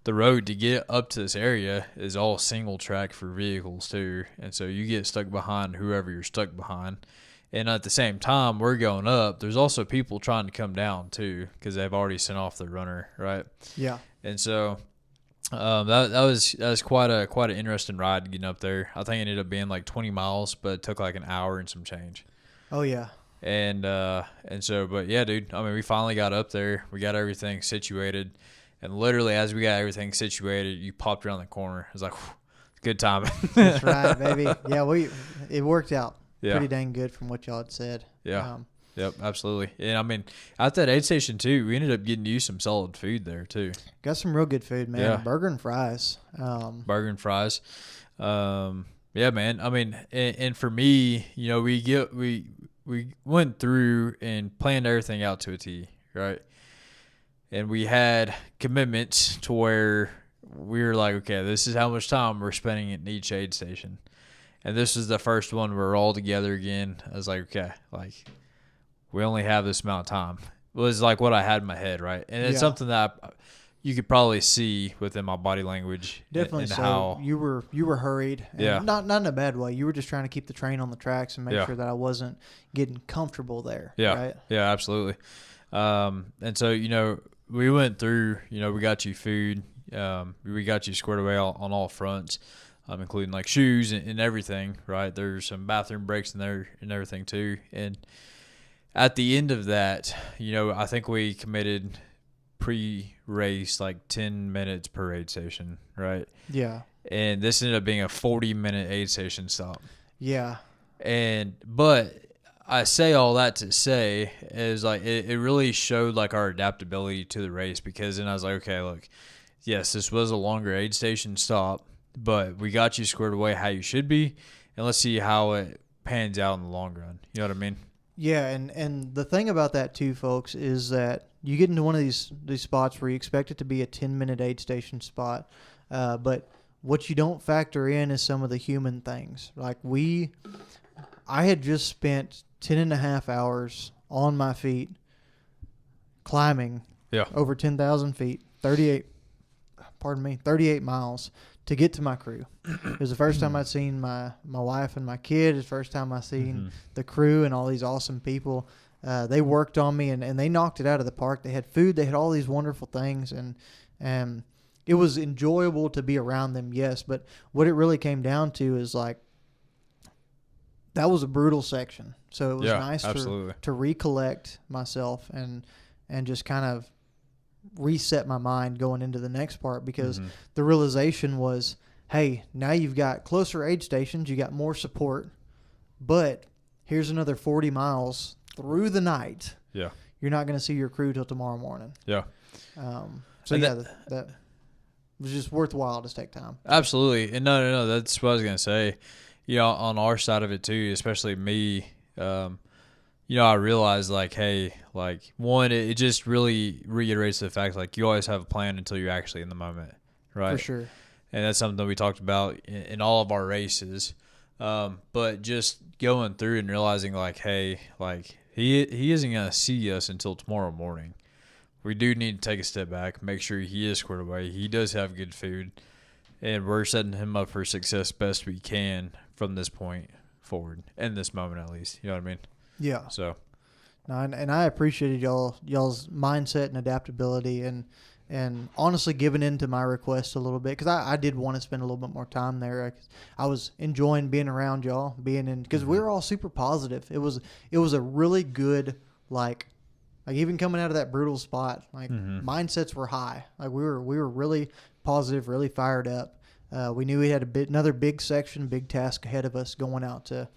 road to get up to this area is all single track for vehicles too, and so you get stuck behind whoever you're stuck behind. And at the same time, we're going up. There's also people trying to come down too because they've already sent off their runner, right? Yeah. And so that was quite an interesting ride getting up there. I think it ended up being like 20 miles, but it took like an hour and some change. Oh yeah. And so, but yeah, dude. I mean, we finally got up there. We got everything situated, and literally as we got everything situated, you popped around the corner. It was like, Good timing. That's right, baby. Yeah, it worked out Yeah. pretty dang good from what y'all had said. Yeah. Yep, absolutely. And I mean, at that aid station too, we ended up getting you some solid food there too. Got some real good food, man. Yeah. Burger and fries. Burger and fries. Yeah, man. I mean, and for me, you know, we went through and planned everything out to a T, right? And we had commitments to where we were like, okay, this is how much time we're spending at each aid station. And this was the first one where we're all together again. I was like, okay, like we only have this amount of time. It was like what I had in my head, right? And it's something that you could probably see within my body language. Definitely. So how you were hurried. And not in a bad way. You were just trying to keep the train on the tracks and make sure that I wasn't getting comfortable there. Yeah. Right? Yeah, absolutely. And so, you know, we went through, you know, we got you food. We got you squared away on all fronts, including like shoes and everything, right? There's some bathroom breaks in there and everything too. And at the end of that, you know, I think we committed pre-race like 10 minutes per aid station, right? Yeah. And this ended up being a 40-minute aid station stop. Yeah. But I say all that to say is like it really showed like our adaptability to the race, because then I was like, okay, look, yes, this was a longer aid station stop, but we got you squared away how you should be, and let's see how it pans out in the long run. You know what I mean? Yeah, and the thing about that too, folks, is that you get into one of these spots where you expect it to be a 10-minute aid station spot, but what you don't factor in is some of the human things. Like I had just spent 10.5 hours on my feet climbing over 10,000 feet, 38 miles to get to my crew. It was the first time I'd seen my wife and my kid. It's the first time I'd seen the crew and all these awesome people. They worked on me, and they knocked it out of the park. They had food. They had all these wonderful things, and it was enjoyable to be around them, yes. But what it really came down to is, like, that was a brutal section. So it was nice to recollect myself and just kind of reset my mind going into the next part, because the realization was, hey, now you've got closer aid stations, you got more support, but here's another 40 miles through the night. Yeah. You're not going to see your crew till tomorrow morning. Yeah. That was just worthwhile to take time. Absolutely. And no, that's what I was going to say. You know, on our side of it too, especially me, you know, I realized, like, hey, like, one, it just really reiterates the fact, like, you always have a plan until you're actually in the moment, right? For sure. And that's something that we talked about in all of our races. But just going through and realizing, like, hey, like, he isn't going to see us until tomorrow morning. We do need to take a step back, make sure he is squared away. He does have good food, and we're setting him up for success best we can from this point forward, in this moment at least. You know what I mean? Yeah. So, no, and I appreciated y'all's mindset and adaptability, and honestly giving in to my request a little bit, because I did want to spend a little bit more time there. I was enjoying being around y'all, because we were all super positive. It was a really good, like even coming out of that brutal spot, like mindsets were high. Like we were really positive, really fired up. We knew we had another big section, big task ahead of us, going out to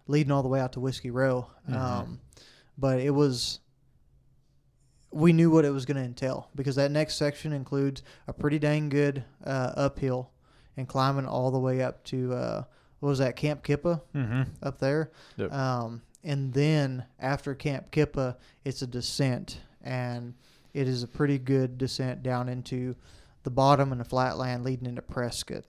leading all the way out to Whiskey Row. But we knew what it was going to entail, because that next section includes a pretty dang good uphill and climbing all the way up to, what was that, Camp Kippa up there? Yep. And then after Camp Kippa, it's a descent, and it is a pretty good descent down into the bottom and the flat land leading into Prescott,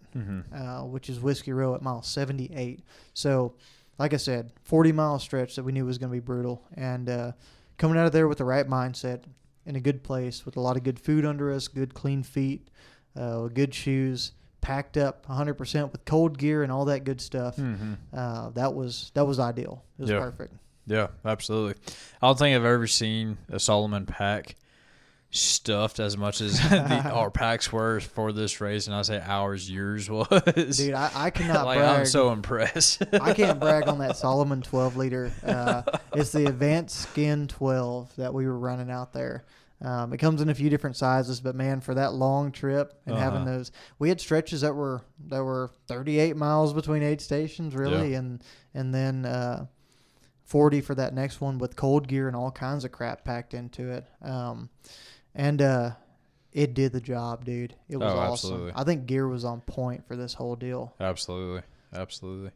which is Whiskey Row at mile 78. So, like I said, 40-mile stretch that we knew was going to be brutal. And coming out of there with the right mindset, in a good place, with a lot of good food under us, good clean feet, good shoes, packed up 100% with cold gear and all that good stuff. That was ideal. It was perfect. Yeah, absolutely. I don't think I've ever seen a Solomon pack stuffed as much as our packs were for this race, and I say ours, yours was. Dude, I cannot like, brag. I'm so impressed. I can't brag on that Solomon 12-liter. It's the Advanced Skin 12 that we were running out there. It comes in a few different sizes, but man, for that long trip and having those, we had stretches that were 38 miles between aid stations, really, and then 40 for that next one with cold gear and all kinds of crap packed into it. It did the job, dude. It was awesome. Absolutely. I think gear was on point for this whole deal. Absolutely. So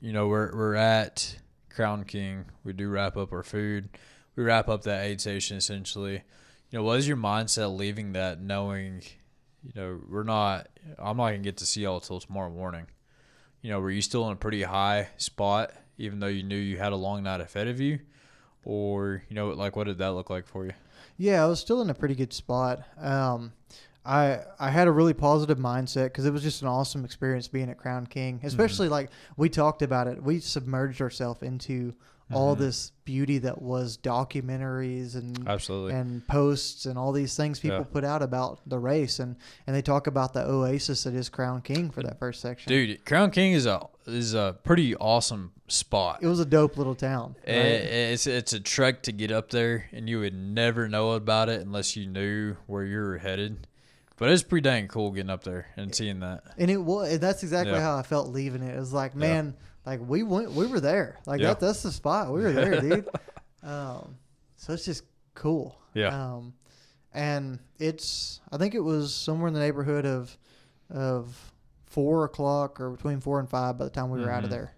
we're at Crown King. We do wrap up our food. We wrap up that aid station essentially. What is your mindset leaving that, knowing, I'm not gonna get to see y'all till tomorrow morning? Were you still in a pretty high spot, even though you knew you had a long night ahead of you, or what did that look like for you? Yeah, I was still in a pretty good spot. I had a really positive mindset because it was just an awesome experience being at Crown King, especially like we talked about it. We submerged ourselves into all this beauty that was documentaries and posts and all these things people put out about the race, and they talk about the oasis that is Crown King for that first section. Dude, Crown King is a pretty awesome spot. It was a dope little town. Right? It's a trek to get up there, and you would never know about it unless you knew where you were headed. But it's pretty dang cool getting up there and seeing that. And that's exactly how I felt leaving it. It was like, man, like we were there. Like that's the spot. We were there, dude. So it's just cool. Yeah. And I think it was somewhere in the neighborhood of 4 o'clock or between 4 and 5 by the time we were out of there.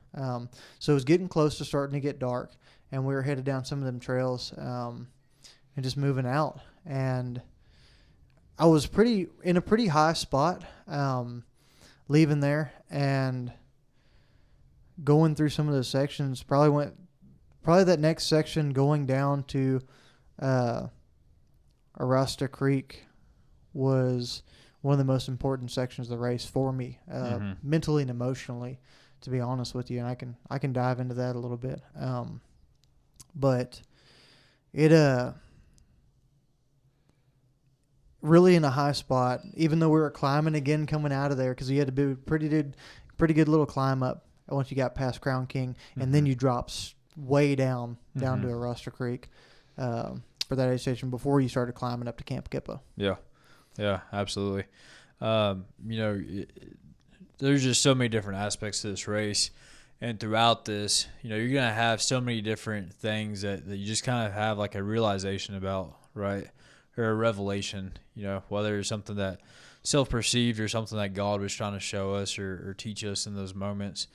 So it was getting close to starting to get dark, and we were headed down some of them trails, and just moving out. And I was in a pretty high spot, leaving there and going through some of those sections. Probably that next section going down to Arasta Creek was one of the most important sections of the race for me, mentally and emotionally, to be honest with you. And I can dive into that a little bit. But it really in a high spot, even though we were climbing again coming out of there, because you had to do a pretty good little climb up once you got past Crown King, and then you drop way down to Arasta Creek for that aid station before you started climbing up to Camp Kippa. Yeah, absolutely. There's just so many different aspects to this race, and throughout this, you're gonna have so many different things that you just kind of have like a realization about, right? Or a revelation, whether it's something that self-perceived or something that God was trying to show us or teach us in those moments.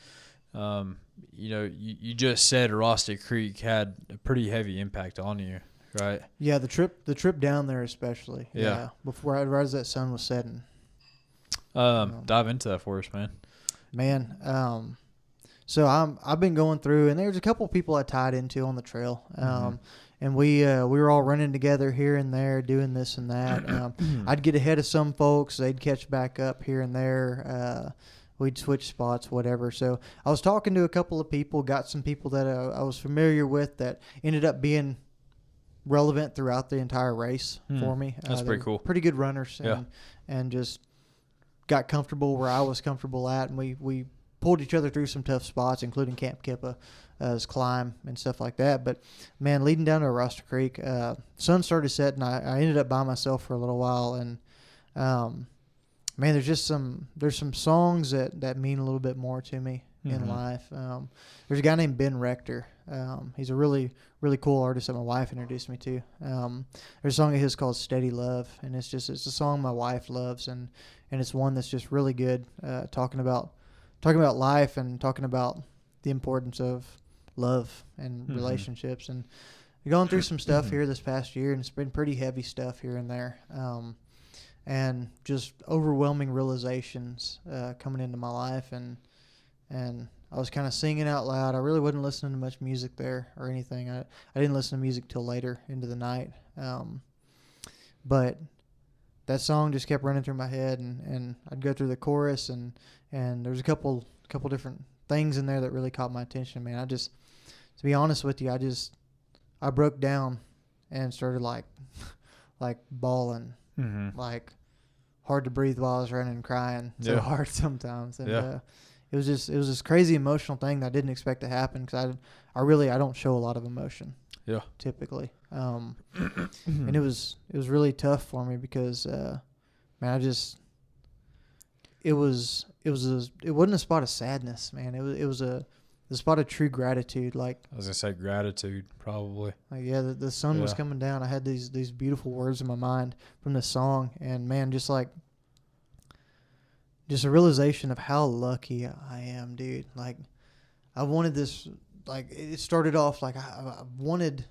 You just said Arasta Creek had a pretty heavy impact on you, right? Yeah, the trip down there especially. Yeah. Before right as that sun was setting. Dive into that for us, man. Man, so I've been going through, and there's a couple people I tied into on the trail. And we were all running together here and there, doing this and that. I'd get ahead of some folks; they'd catch back up here and there. We'd switch spots, whatever. So I was talking to a couple of people, got some people that I was familiar with that ended up being relevant throughout the entire race for me. That's pretty cool. Pretty good runners, and just got comfortable where I was comfortable at, and we pulled each other through some tough spots, including Camp Kippa. Climb and stuff like that. But man, leading down to Arasta Creek, sun started setting. I ended up by myself for a little while, and man, there's some songs that mean a little bit more to me in life. There's a guy named Ben Rector. He's a really, really cool artist that my wife introduced me to. There's a song of his called Steady Love, and it's a song my wife loves, and it's one that's just really good, talking about life and talking about the importance of love and relationships, and going through some stuff here this past year, and it's been pretty heavy stuff here and there, and just overwhelming realizations coming into my life, and I was kind of singing out loud. I really wasn't listening to much music there or anything. I didn't listen to music till later into the night, but that song just kept running through my head, and I'd go through the chorus, and there's a couple different things in there that really caught my attention, man. To be honest with you, I broke down and started like bawling, like hard to breathe while I was running and crying so hard sometimes. And it was this crazy emotional thing that I didn't expect to happen, because I don't show a lot of emotion. Yeah. Typically. And it was really tough for me because, man, it wasn't a spot of sadness, man. It was a spot of true gratitude. Like, I was gonna say gratitude, probably. Like, yeah, the sun was coming down. I had these beautiful words in my mind from this song, and man, just a realization of how lucky I am, dude. Like, I wanted this. Like, it started off like I wanted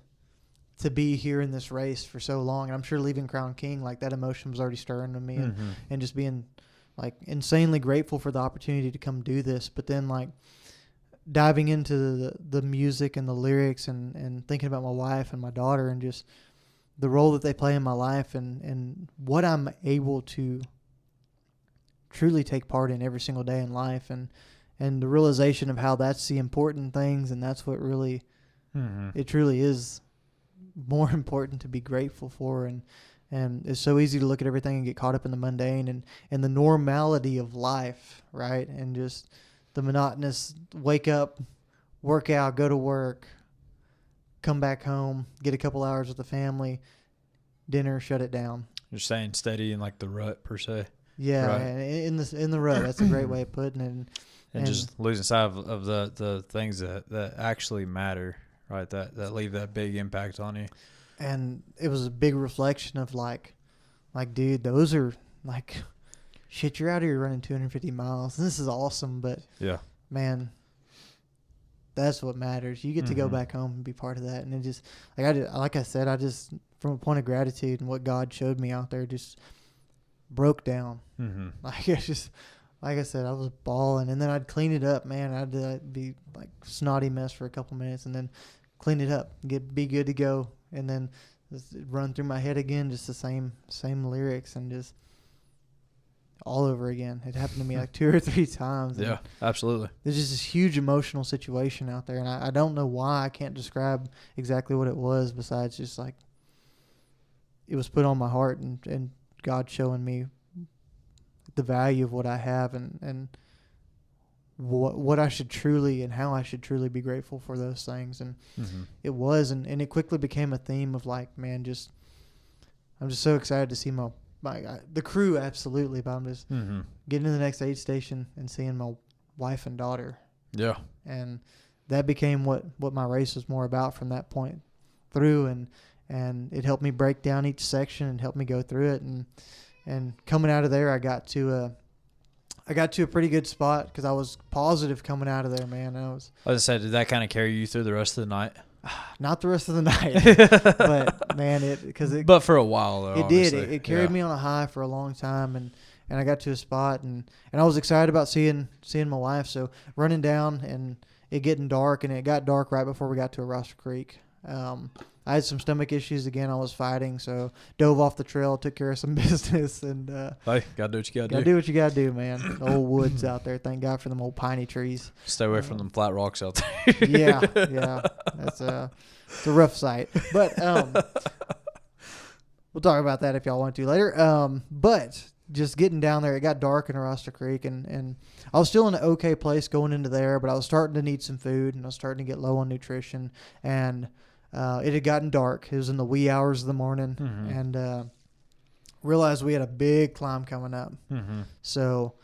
to be here in this race for so long, and I'm sure leaving Crown King, like, that emotion was already stirring in me, and just being like insanely grateful for the opportunity to come do this. But then, like, diving into the music and the lyrics and thinking about my wife and my daughter and just the role that they play in my life and what I'm able to truly take part in every single day in life, and the realization of how that's the important things, and that's what really it truly is more important to be grateful for. And it's so easy to look at everything and get caught up in the mundane and the normality of life, right? And just the monotonous wake up, work out, go to work, come back home, get a couple hours with the family, dinner, shut it down. You're staying steady in like the rut per se. Yeah, right. in the rut. That's a great way of putting it. And just losing sight of the things that actually matter, right? That leave that big impact on you. And it was a big reflection of like, dude, those are like, shit, you're out here running 250 miles. And this is awesome, but yeah, man, that's what matters. You get to go back home and be part of that. And it just, like I said, from a point of gratitude and what God showed me out there, just broke down. Like, it's just, like I said, I was bawling, and then I'd clean it up, man. I'd be like snotty mess for a couple minutes, and then clean it up, be good to go, and then just run through my head again, just the same lyrics, and just all over again. It happened to me like 2 or 3 times. Yeah, absolutely. There's just this huge emotional situation out there, and I don't know why. I can't describe exactly what it was, besides just like it was put on my heart, and God showing me the value of what I have, and what I should truly and how I should truly be grateful for those things. And it was, and it quickly became a theme of like, man, I'm just so excited to see the crew, absolutely, but I'm just getting to the next aid station and seeing my wife and daughter. Yeah. And that became what my race was more about from that point through, and it helped me break down each section and helped me go through it. And coming out of there, I got to a pretty good spot because I was positive coming out of there, man. I was gonna say, did that kind of carry you through the rest of the night? Not the rest of the night, but man, but for a while though, it did. It carried me on a high for a long time, and I got to a spot, and I was excited about seeing my wife. So running down and it getting dark, and it got dark right before we got to Aroostook Creek. I had some stomach issues again. I was fighting, so dove off the trail, took care of some business, and hey, gotta do what you gotta do. Gotta do what you gotta do, man. The old woods out there. Thank God for them old piney trees. Stay away from them flat rocks out there. yeah, it's a rough sight, but we'll talk about that if y'all want to later. But just getting down there, it got dark in Aroostook Creek, and I was still in an okay place going into there, but I was starting to need some food, and I was starting to get low on nutrition, and it had gotten dark. It was in the wee hours of the morning, and realized we had a big climb coming up. So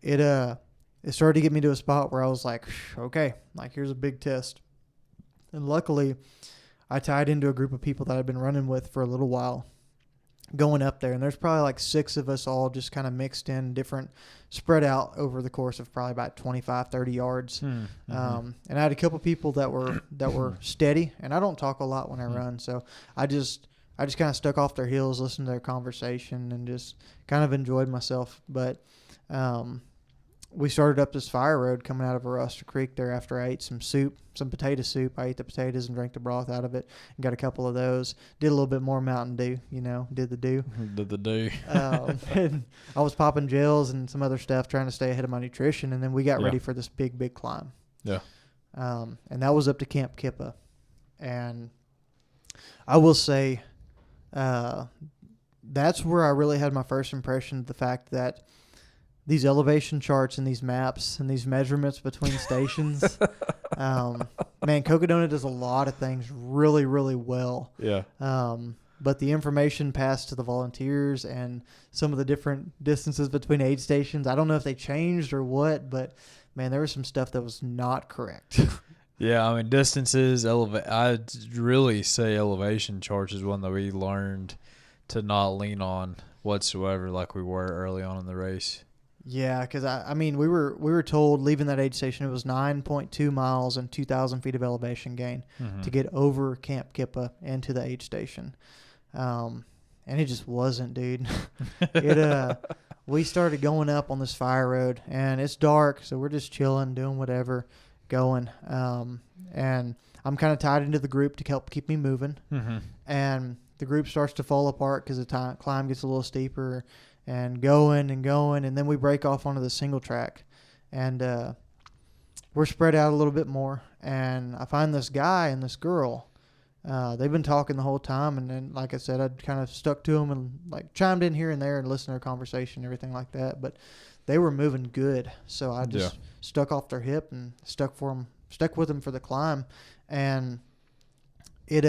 it started to get me to a spot where I was like, okay, like, here's a big test. And luckily, I tied into a group of people that I'd been running with for a little while going up there. And there's probably like 6 of us all just kind of mixed in, spread out over the course of probably about 25, 30 yards. And I had a couple people that were steady, and I don't talk a lot when I run. So I just kind of stuck off their heels, listened to their conversation, and just kind of enjoyed myself. But we started up this fire road coming out of Aroostook Creek there after I ate some potato soup. I ate the potatoes and drank the broth out of it and got a couple of those. Did a little bit more Mountain Dew, did the do. And I was popping gels and some other stuff trying to stay ahead of my nutrition. And then we got ready for this big, big climb. Yeah. And that was up to Camp Kippa. And I will say that's where I really had my first impression of the fact that these elevation charts and these maps and these measurements between stations, Man, Cocodona does a lot of things really, really well. Yeah. But the information passed to the volunteers and some of the different distances between aid stations, I don't know if they changed or what, but man, there was some stuff that was not correct. Yeah, I mean, distances, I'd really say elevation charts is one that we learned to not lean on whatsoever like we were early on in the race. Yeah, because I mean, we were told leaving that aid station it was 9.2 miles and 2,000 feet of elevation gain to get over Camp Kippa and to the aid station, and it just wasn't, dude. We started going up on this fire road, and it's dark, so we're just chilling, doing whatever, going, and I'm kind of tied into the group to help keep me moving, and the group starts to fall apart because the climb gets a little steeper. And going, and then we break off onto the single track, and we're spread out a little bit more. And I find this guy and this girl. They've been talking the whole time, and then, like I said, I'd kind of stuck to them and like chimed in here and there and listened to their conversation and everything like that. But they were moving good, so I just stuck off their hip and stuck with them for the climb, and it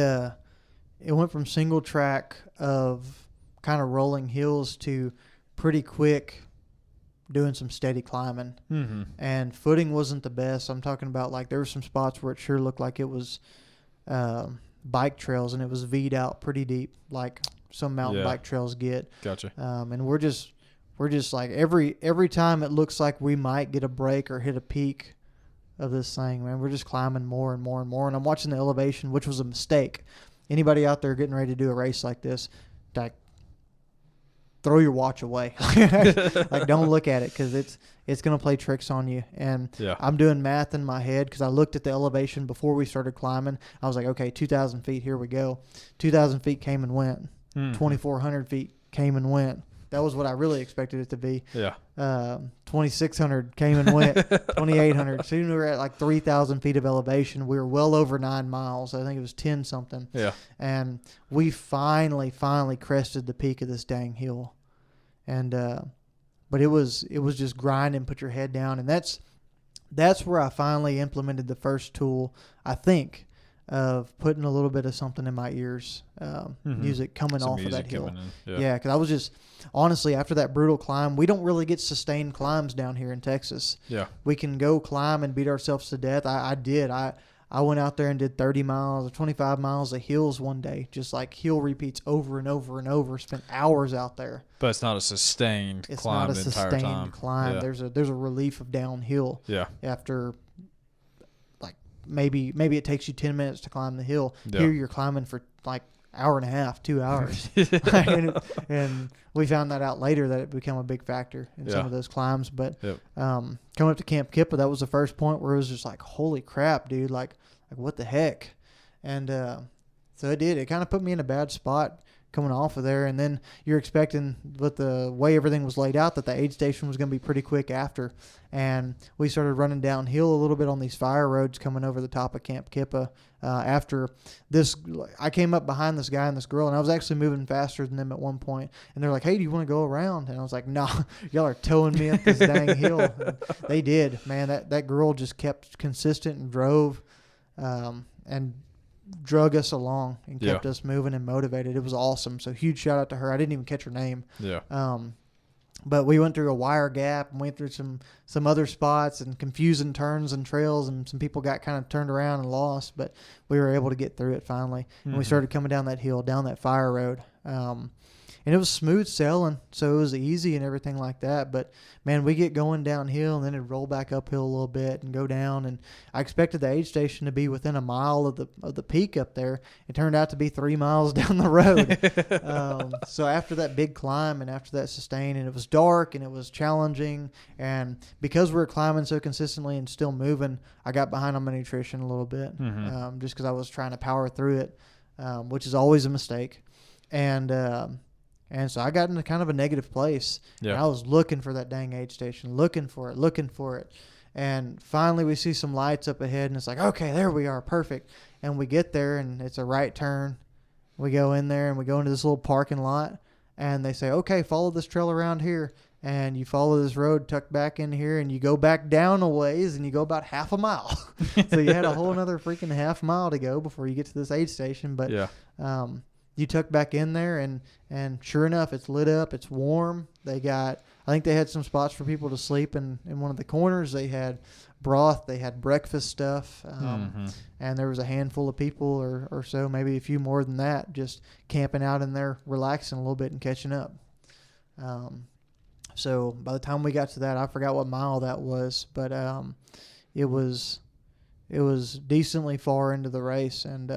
went from single track of kind of rolling hills to pretty quick doing some steady climbing, and footing wasn't the best. I'm talking about like there were some spots where it sure looked like it was bike trails, and it was V'd out pretty deep like some mountain bike trails get. Gotcha. And we're just like every time it looks like we might get a break or hit a peak of this thing, man, we're just climbing more and more and more. And I'm watching the elevation, which was a mistake. Anybody out there getting ready to do a race like this, like, throw your watch away. Like, don't look at it, because it's going to play tricks on you. And I'm doing math in my head because I looked at the elevation before we started climbing. I was like, okay, 2,000 feet, here we go. 2,000 feet came and went. 2,400 feet came and went. That was what I really expected it to be. 2,600 came and went. 2,800. Soon we were at like 3,000 feet of elevation. We were well over 9 miles. I think it was 10 something. Yeah. And we finally crested the peak of this dang hill. And but it was just grinding, put your head down, and that's where I finally implemented the first tool, I think, of putting a little bit of something in my ears, music coming off of that hill. Yeah, because I was just, honestly, after that brutal climb, we don't really get sustained climbs down here in Texas. Yeah. We can go climb and beat ourselves to death. I did. I went out there and did 30 miles or 25 miles of hills one day, just like hill repeats over and over and over, spent hours out there. But it's not a sustained climb the entire time. It's not a sustained climb. Yeah. There's a relief of downhill. Yeah. After maybe it takes you 10 minutes to climb the hill. Here you're climbing for like hour and a half, 2 hours. and we found that out later that it became a big factor in some of those climbs. But coming up to Camp Kippa, that was the first point where it was just like, holy crap, dude, like what the heck? And so it did. It kind of put me in a bad spot coming off of there. And then you're expecting, with the way everything was laid out, that the aid station was going to be pretty quick after. And we started running downhill a little bit on these fire roads coming over the top of Camp Kippa. After this, I came up behind this guy and this girl, and I was actually moving faster than them at one point. And they're like, hey, do you want to go around? And I was like, no, y'all are towing me up this dang hill. And they did, man. That girl just kept consistent and drove and drug us along and kept us moving and motivated. It was awesome. So huge shout out to her. I didn't even catch her name. Yeah. But we went through a wire gap and went through some other spots and confusing turns and trails, and some people got kind of turned around and lost, but we were able to get through it finally. And we started coming down that hill, down that fire road. And it was smooth sailing, so it was easy and everything like that. But, man, we get going downhill, and then it'd roll back uphill a little bit and go down. And I expected the aid station to be within a mile of the peak up there. It turned out to be 3 miles down the road. So after that big climb and after that sustain, and it was dark and it was challenging, and because we were climbing so consistently and still moving, I got behind on my nutrition a little bit, just because I was trying to power through it, which is always a mistake. And so I got into kind of a negative place. Yeah. And I was looking for that dang aid station, looking for it. And finally we see some lights up ahead, and it's like, okay, there we are, perfect. And we get there, and it's a right turn. We go in there, and we go into this little parking lot, and they say, okay, follow this trail around here. and you follow this road, tuck back in here, and you go back down a ways, and you go about half a mile. So you had a whole another freaking half mile to go before you get to this aid station. But you tuck back in there, and sure enough, it's lit up. It's warm. I think they had some spots for people to sleep in one of the corners. They had broth. They had breakfast stuff. And there was a handful of people or so, maybe a few more than that, just camping out in there, relaxing a little bit and catching up. So by the time we got to that, I forgot what mile that was, but it was decently far into the race, and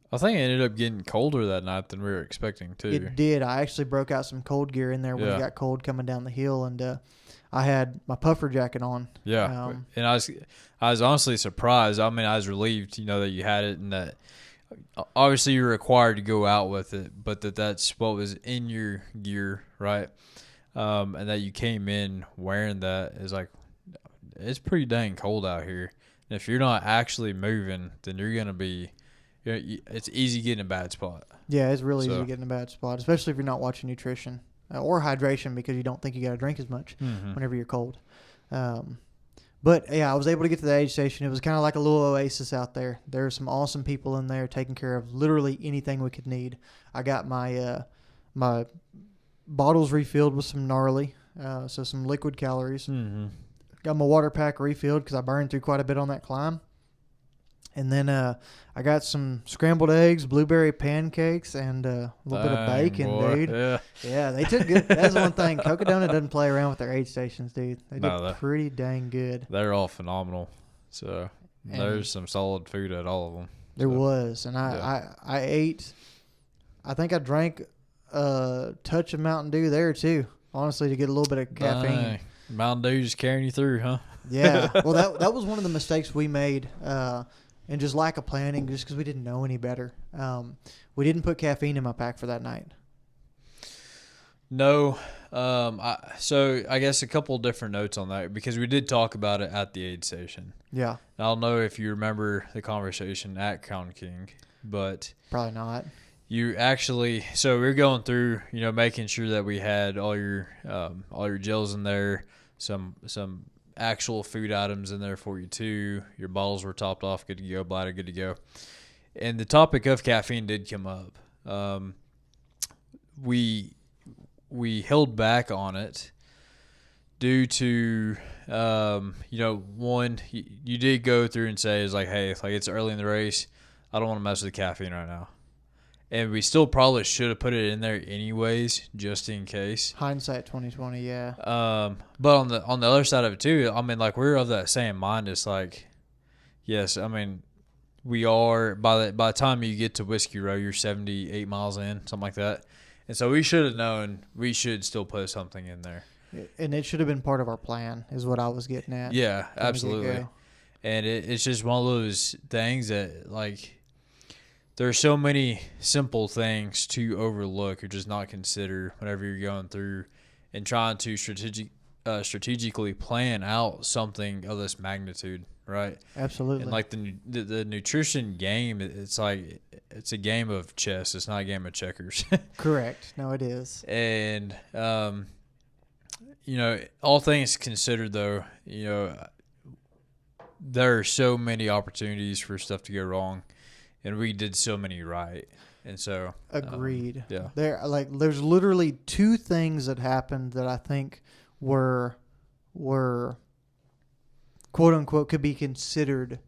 I think it ended up getting colder that night than we were expecting too. It did. I actually broke out some cold gear in there when it got cold coming down the hill, and I had my puffer jacket on. Yeah, and I was honestly surprised. I mean, I was relieved, that you had it, and that obviously you're required to go out with it, but that's what was in your gear, right? And that you came in wearing that is like, it's pretty dang cold out here. And if you're not actually moving, then you're gonna be. It's easy getting a bad spot. Yeah, it's really easy getting a bad spot, especially if you're not watching nutrition or hydration because you don't think you got to drink as much whenever you're cold. But, yeah, I was able to get to the aid station. It was kind of like a little oasis out there. There were some awesome people in there taking care of literally anything we could need. I got my my bottles refilled with some gnarly, so some liquid calories. Got my water pack refilled because I burned through quite a bit on that climb. And then I got some scrambled eggs, blueberry pancakes, and a little bit of bacon, dude. Yeah, they took good. That's one thing. Cocodona doesn't play around with their aid stations, dude. They did pretty dang good. They're all phenomenal. So there's some solid food at all of them. There was. And I ate, I think I drank a touch of Mountain Dew there, too, honestly, to get a little bit of caffeine. Mountain Dew just carrying you through, huh? Yeah. Well, that was one of the mistakes we made. And just lack of planning, just because we didn't know any better. We didn't put caffeine in my pack for that night. No. So I guess a couple different notes on that, because we did talk about it at the aid station. Yeah. I don't know if you remember the conversation at Crown King, but probably not. You actually, so we were going through, making sure that we had all your gels in there, some actual food items in there for you too. Your bottles were topped off, good to go, bladder good to go. And the topic of caffeine did come up. We held back on it due to one, you did go through and say, it's like, hey, if it's early in the race, I don't want to mess with the caffeine right now. And we still probably should have put it in there anyways, just in case. Hindsight 2020, yeah. But on the other side of it too, I mean, we're of that same mind. It's like, yes, I mean, we are by the time you get to Whiskey Row, you're 78 miles in, something like that. And so we should have known we should still put something in there. And it should have been part of our plan, is what I was getting at. Yeah, absolutely. And it's just one of those things that there are so many simple things to overlook or just not consider whenever you're going through and trying to strategically plan out something of this magnitude, right? Absolutely. And the nutrition game, it's it's a game of chess. It's not a game of checkers. Correct. No, it is. And all things considered, though, there are so many opportunities for stuff to go wrong. And we did so many right. And so agreed. Yeah. There's literally two things that happened that I think were quote unquote could be considered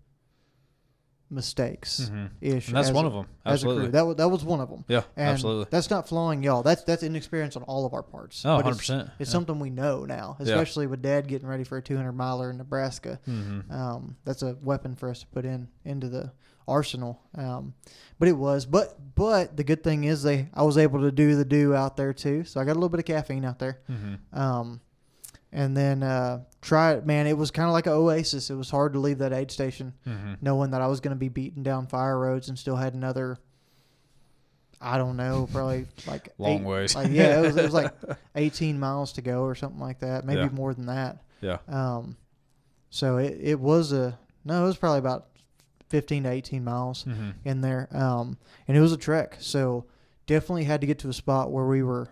mistakes ish. And that's one of them. Absolutely. That was one of them. Yeah, and absolutely. That's not flawing y'all. That's inexperience on all of our parts. Oh, 100%. It's something we know now, especially with Dad getting ready for a 200-miler in Nebraska. That's a weapon for us to put into the arsenal. But the good thing is I was able to do the dew out there too, so I got a little bit of caffeine out there. And then try it, man. It was kind of like an oasis. It was hard to leave that aid station knowing that I was going to be beating down fire roads and still had another, I don't know, probably long ways. It was like 18 miles to go or something like that, maybe more than that. Yeah. So it was probably about 15 to 18 miles in there. And it was a trek. So definitely had to get to a spot where we were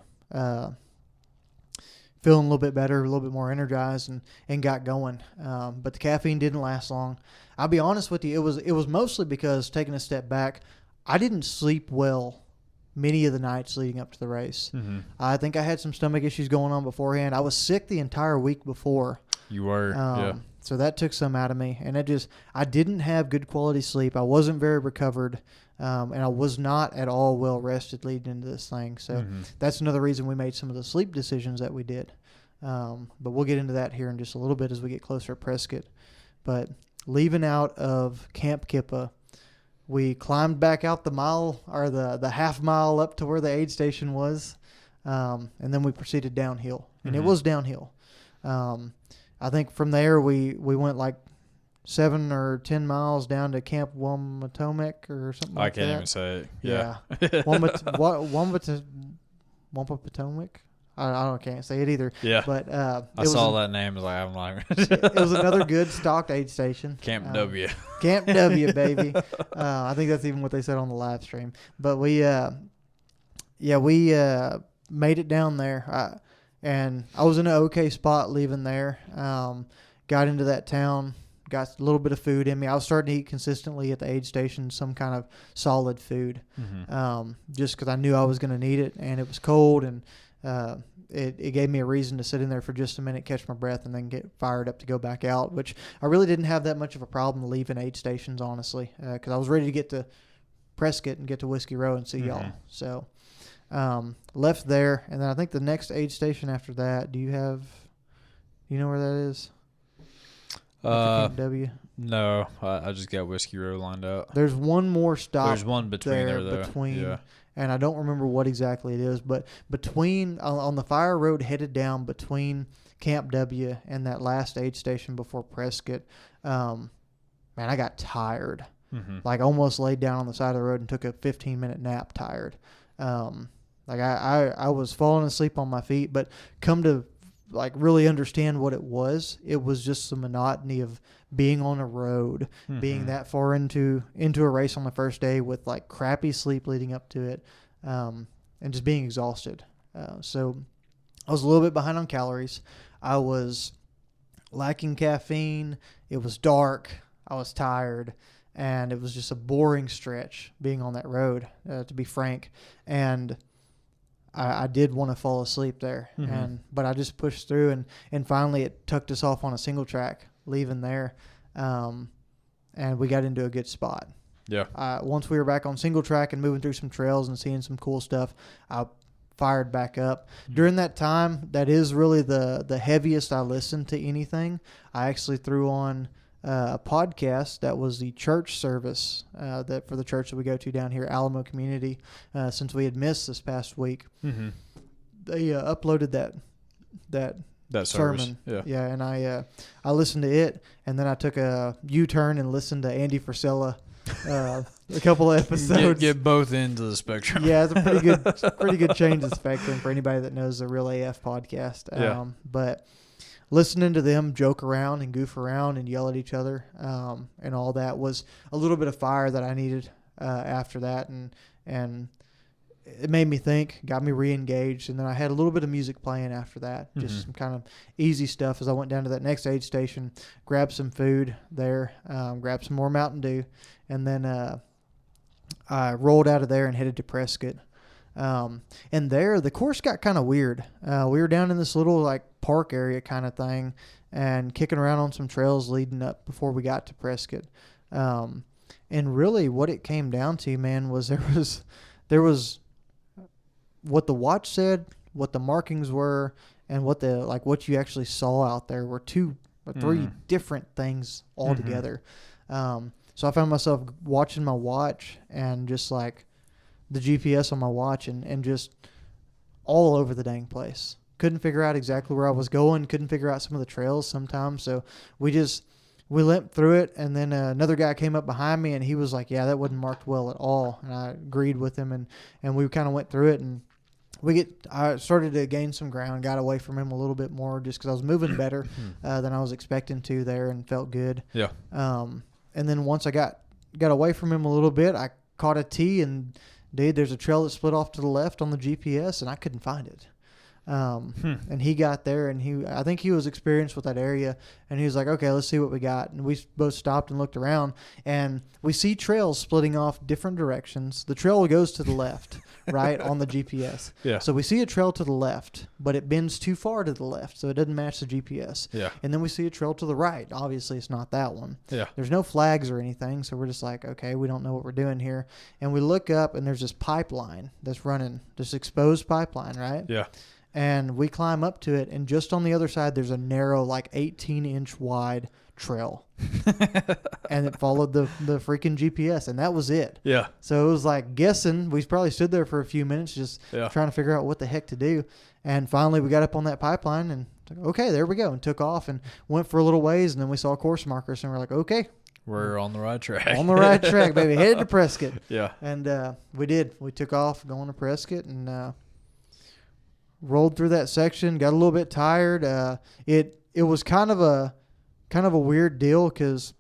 feeling a little bit better, a little bit more energized, and got going. But the caffeine didn't last long. I'll be honest with you, it was mostly because, taking a step back, I didn't sleep well many of the nights leading up to the race. Mm-hmm. I think I had some stomach issues going on beforehand. I was sick the entire week before. You were, yeah. So that took some out of me, and I didn't have good quality sleep. I wasn't very recovered, and I was not at all well rested leading into this thing. So that's another reason we made some of the sleep decisions that we did. But we'll get into that here in just a little bit as we get closer to Prescott. But leaving out of Camp Kippa, we climbed back out the mile, or the half mile up to where the aid station was, and then we proceeded downhill, and it was downhill. I think from there we went like 7 or 10 miles down to Camp Wamatomek or something like that. I can't even say it. Yeah. Wampatomek? I can't say it either. Yeah. But I saw that name. I'm like, it was another good stocked aid station. Camp W. Camp W, baby. I think that's even what they said on the live stream. But we made it down there. And I was in an okay spot leaving there. Got into that town, got a little bit of food in me. I was starting to eat consistently at the aid station, some kind of solid food, just because I knew I was going to need it. And it was cold, and it gave me a reason to sit in there for just a minute, catch my breath, and then get fired up to go back out, which I really didn't have that much of a problem leaving aid stations, honestly, because I was ready to get to Prescott and get to Whiskey Row and see y'all. So left there, and then I think the next aid station after that, do you know where that is? Camp W? No, I just got Whiskey Row lined up. There's one more stop. There's one between there though. Between, and I don't remember what exactly it is, but between on the fire road headed down between Camp W and that last aid station before Prescott, man, I got tired. Like almost laid down on the side of the road and took a 15-minute nap tired. Like I was falling asleep on my feet, but come to like really understand what it was just the monotony of being on a road, being that far into a race on the first day with like crappy sleep leading up to it, and just being exhausted. So I was a little bit behind on calories. I was lacking caffeine. It was dark. I was tired. And it was just a boring stretch being on that road, to be frank. And I did want to fall asleep there, but I just pushed through, and finally it tucked us off on a single track leaving there, and we got into a good spot. Yeah. Once we were back on single track and moving through some trails and seeing some cool stuff, I fired back up. During that time, that is really the heaviest I listened to anything. I actually threw on a podcast that was the church service that for the church that we go to down here, Alamo Community, since we had missed this past week. They uploaded that sermon. Yeah, and I listened to it, and then I took a U-turn and listened to Andy Frisella a couple of episodes. Get both ends of the spectrum. Yeah, it's a pretty good change of spectrum for anybody that knows the Real AF podcast. But listening to them joke around and goof around and yell at each other and all that was a little bit of fire that I needed after that, and it made me think, got me re-engaged, and then I had a little bit of music playing after that, just some kind of easy stuff as I went down to that next aid station, grabbed some food there, grabbed some more Mountain Dew, and then I rolled out of there and headed to Prescott. And there, the course got kind of weird. We were down in this little like park area kind of thing and kicking around on some trails leading up before we got to Prescott. And really what it came down to, man, was there was what the watch said, what the markings were, and what you actually saw out there were two or three different things altogether. So I found myself watching my watch and just like the GPS on my watch and just all over the dang place. Couldn't figure out exactly where I was going. Couldn't figure out some of the trails sometimes. So we limped through it. And then another guy came up behind me and he was like, yeah, that wasn't marked well at all. And I agreed with him and we kind of went through it, and I started to gain some ground, got away from him a little bit more just because I was moving better than I was expecting to there and felt good. Yeah. And then once I got away from him a little bit, I caught a T, and dude, there's a trail that split off to the left on the GPS, and I couldn't find it. And he got there, and I think he was experienced with that area, and he was like, okay, let's see what we got. And we both stopped and looked around, and we see trails splitting off different directions. The trail goes to the left, right, on the GPS. Yeah. So we see a trail to the left, but it bends too far to the left, so it doesn't match the GPS. Yeah. And then we see a trail to the right. Obviously, it's not that one. Yeah. There's no flags or anything, so we're just like, okay, we don't know what we're doing here. And we look up, and there's this pipeline that's running, this exposed pipeline, right? Yeah. And we climb up to it, and just on the other side, there's a narrow, like 18-inch wide trail. And it followed the freaking GPS, and that was it. Yeah. So it was like guessing. We probably stood there for a few minutes just trying to figure out what the heck to do. And finally, we got up on that pipeline, and okay, there we go, and took off and went for a little ways, and then we saw course markers, and we're like, okay. We're on the right track. On the right track, baby. Headed to Prescott. Yeah. And we did. We took off going to Prescott, and rolled through that section, got a little bit tired. It was kind of a weird deal because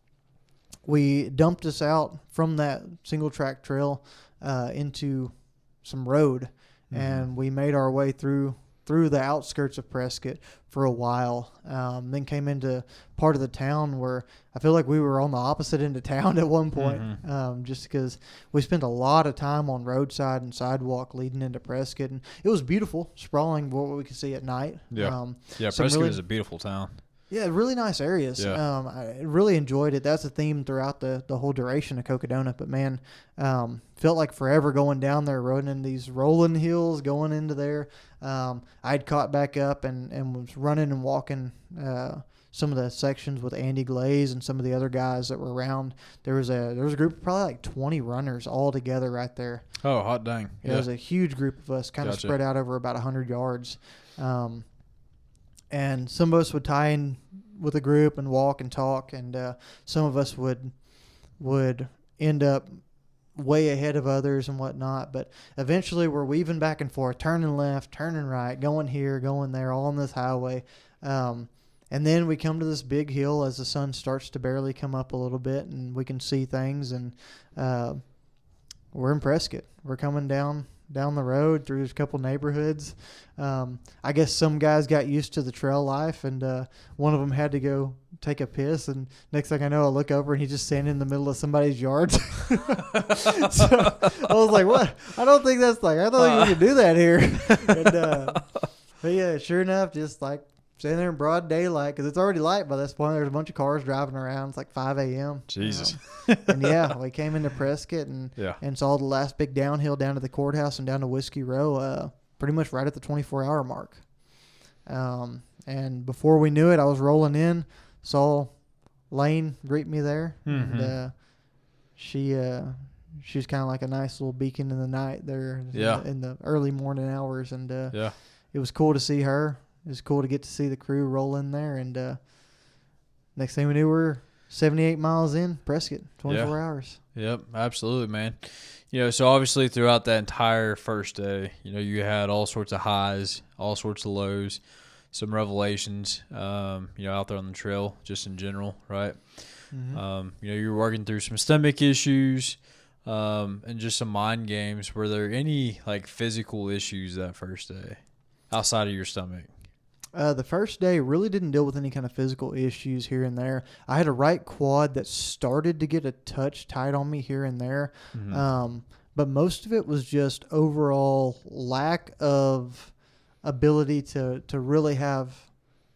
we dumped us out from that single track trail into some road, and we made our way through the outskirts of Prescott for a while. Then came into part of the town where I feel like we were on the opposite end of town at one point, just because we spent a lot of time on roadside and sidewalk leading into Prescott, and it was beautiful, sprawling what we could see at night. Yeah, Prescott is a beautiful town. Yeah, really nice areas. Yeah. I really enjoyed it. That's a theme throughout the whole duration of Cocodona. But, man, felt like forever going down there, running these rolling hills, going into there. I'd caught back up and was running and walking some of the sections with Andy Glaze and some of the other guys that were around. There was a group of probably like 20 runners all together right there. Oh, hot dang. Yeah. It was a huge group of us, kind of spread out over about 100 yards. And some of us would tie in with a group and walk and talk, and some of us would end up way ahead of others and whatnot. But eventually we're weaving back and forth, turning left, turning right, going here, going there, all on this highway. And then we come to this big hill as the sun starts to barely come up a little bit, and we can see things. And we're in Prescott. We're coming down the road through a couple neighborhoods. I guess some guys got used to the trail life, and one of them had to go take a piss, and next thing I know, I look over and he's just standing in the middle of somebody's yard. So I was like, what? I don't think we can do that here. And, but yeah, sure enough, just like standing there in broad daylight, because it's already light by this point. There's a bunch of cars driving around. It's like 5 a.m. Jesus. And yeah, we came into Prescott and saw the last big downhill down to the courthouse and down to Whiskey Row, pretty much right at the 24-hour mark. And before we knew it, I was rolling in, saw Lane greet me there, and she was kind of like a nice little beacon in the night there in the early morning hours, and it was cool to see her. It was cool to get to see the crew roll in there, and next thing we knew, we're 78 miles in Prescott, 24 hours. Yep, absolutely, man. So obviously throughout that entire first day, you had all sorts of highs, all sorts of lows, some revelations, out there on the trail, just in general, right? You were working through some stomach issues, and just some mind games. Were there any like physical issues that first day outside of your stomach? The first day really didn't deal with any kind of physical issues here and there. I had a right quad that started to get a touch tight on me here and there. But most of it was just overall lack of ability to really have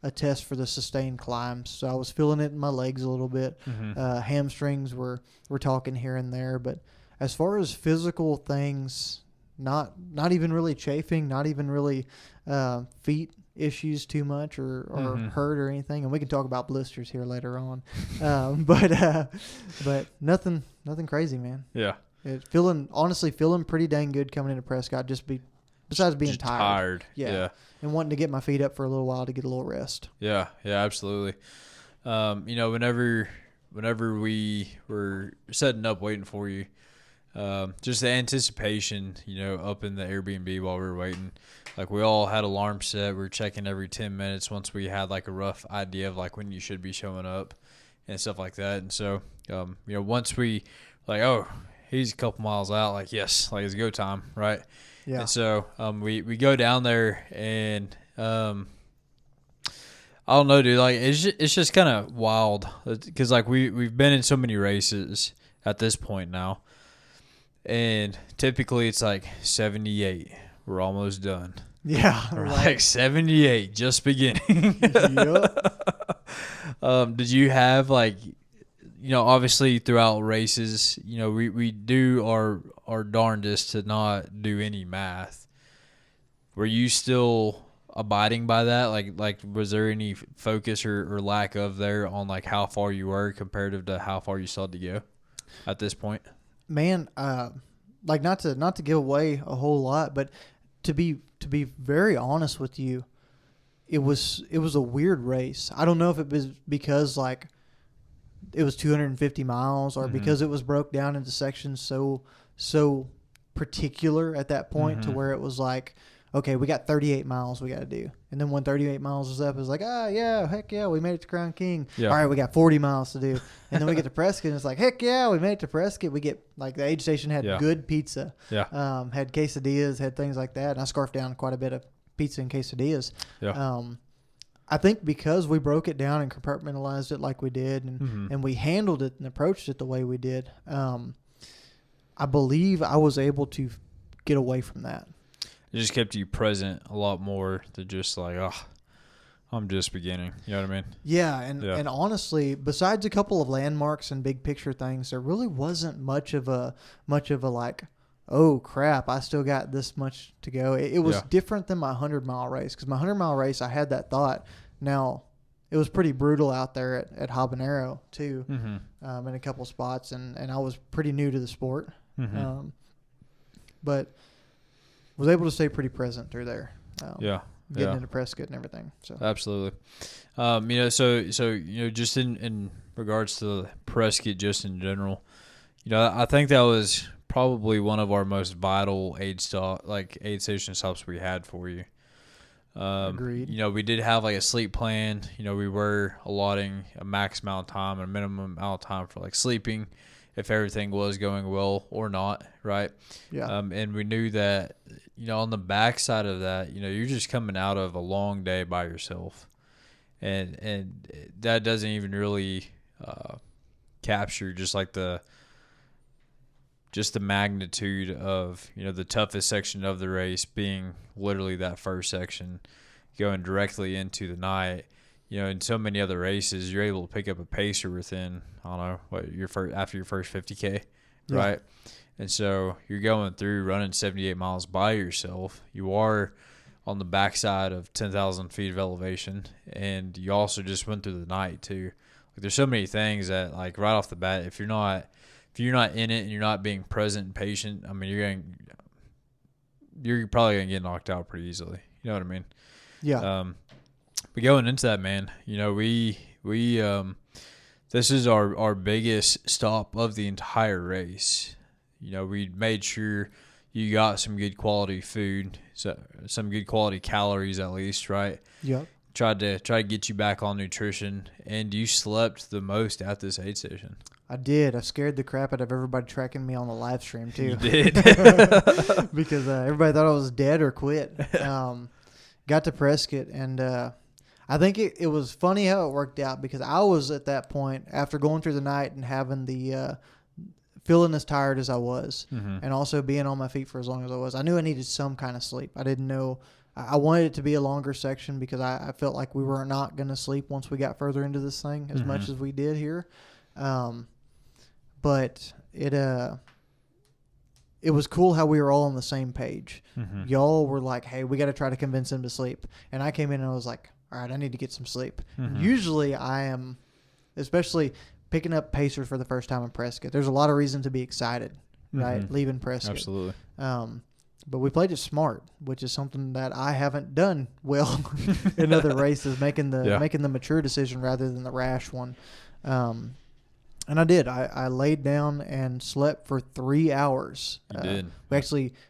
a test for the sustained climbs. So I was feeling it in my legs a little bit. Hamstrings were talking here and there. But as far as physical things, not even really chafing, not even really feet issues too much or hurt or anything, and we can talk about blisters here later on, but nothing crazy, man. Honestly feeling pretty dang good coming into Prescott, besides being tired. Yeah, and wanting to get my feet up for a little while to get a little rest. Yeah, absolutely. Whenever we were setting up waiting for you, just the anticipation, up in the Airbnb while we were waiting. Like, we all had alarms set. We were checking every 10 minutes once we had, like, a rough idea of, like, when you should be showing up and stuff like that. And so, once we, like, oh, he's a couple miles out, like, yes, like, it's go time, right? Yeah. And so we go down there, and I don't know, dude. Like it's just kind of wild because like we've been in so many races at this point now, and typically it's like 78. We're almost done. Yeah, Or right. like 78, just beginning. Yep. Did you have like, obviously throughout races, we do our darndest to not do any math. Were you still abiding by that? Like was there any focus or lack of there on like how far you were comparative to how far you still had to go at this point? Man, like not to give away a whole lot, but to be very honest with you, it was a weird race. I don't know if it was because like it was 250 miles or because it was broke down into sections so particular at that point to where it was like, okay, we got 38 miles we got to do. And then when 38 miles was up, it was like, yeah, heck yeah, we made it to Crown King. Yeah. All right, we got 40 miles to do. And then we get to Prescott, and it's like, heck yeah, we made it to Prescott. We get, like, the aid station had good pizza. Yeah. Had quesadillas, had things like that. And I scarfed down quite a bit of pizza and quesadillas. Yeah. I think because we broke it down and compartmentalized it like we did and we handled it and approached it the way we did, I believe I was able to get away from that. It just kept you present a lot more than just like, I'm just beginning. You know what I mean? Yeah, and honestly, besides a couple of landmarks and big picture things, there really wasn't much of a like, oh crap, I still got this much to go. It was different than my 100-mile race, because my 100-mile race, I had that thought. Now, it was pretty brutal out there at Habanero too, in a couple spots, and I was pretty new to the sport, but was able to stay pretty present through there. Getting into Prescott and everything. So absolutely. So just in regards to Prescott, just in general, I think that was probably one of our most vital aid station stops we had for you. Agreed. We did have like a sleep plan. We were allotting a max amount of time and a minimum amount of time for like sleeping, if everything was going well or not, right? Yeah. And we knew that, on the backside of that, you're just coming out of a long day by yourself, and that doesn't even really capture just the magnitude of the toughest section of the race being literally that first section, going directly into the night. In so many other races, you're able to pick up a pacer within, I don't know, after your first 50K, right? And so you're going through running 78 miles by yourself. You are on the backside of 10,000 feet of elevation, and you also just went through the night too. Like, there's so many things that, like, right off the bat, if you're not in it and you're not being present and patient, I mean, you're probably gonna get knocked out pretty easily. You know what I mean? Yeah. But going into that, man, we this is our biggest stop of the entire race. We made sure you got some good quality food, some good quality calories at least, right? Yep. Tried to get you back on nutrition, and you slept the most at this aid station. I did. I scared the crap out of everybody tracking me on the live stream too. You did. Because everybody thought I was dead or quit. Got to Prescott, and I think it was funny how it worked out, because I was at that point, after going through the night and having the feeling as tired as I was, and also being on my feet for as long as I was, I knew I needed some kind of sleep. I didn't know. I wanted it to be a longer section because I felt like we were not going to sleep once we got further into this thing as much as we did here. But it was cool how we were all on the same page. Y'all were like, hey, we got to try to convince him to sleep. And I came in and I was like, all right, I need to get some sleep. Usually I am, especially picking up Pacers for the first time in Prescott, there's a lot of reason to be excited, right? Leaving Prescott. Absolutely. But we played it smart, which is something that I haven't done well in other races, making the mature decision rather than the rash one. And I did. I laid down and slept for 3 hours. You did.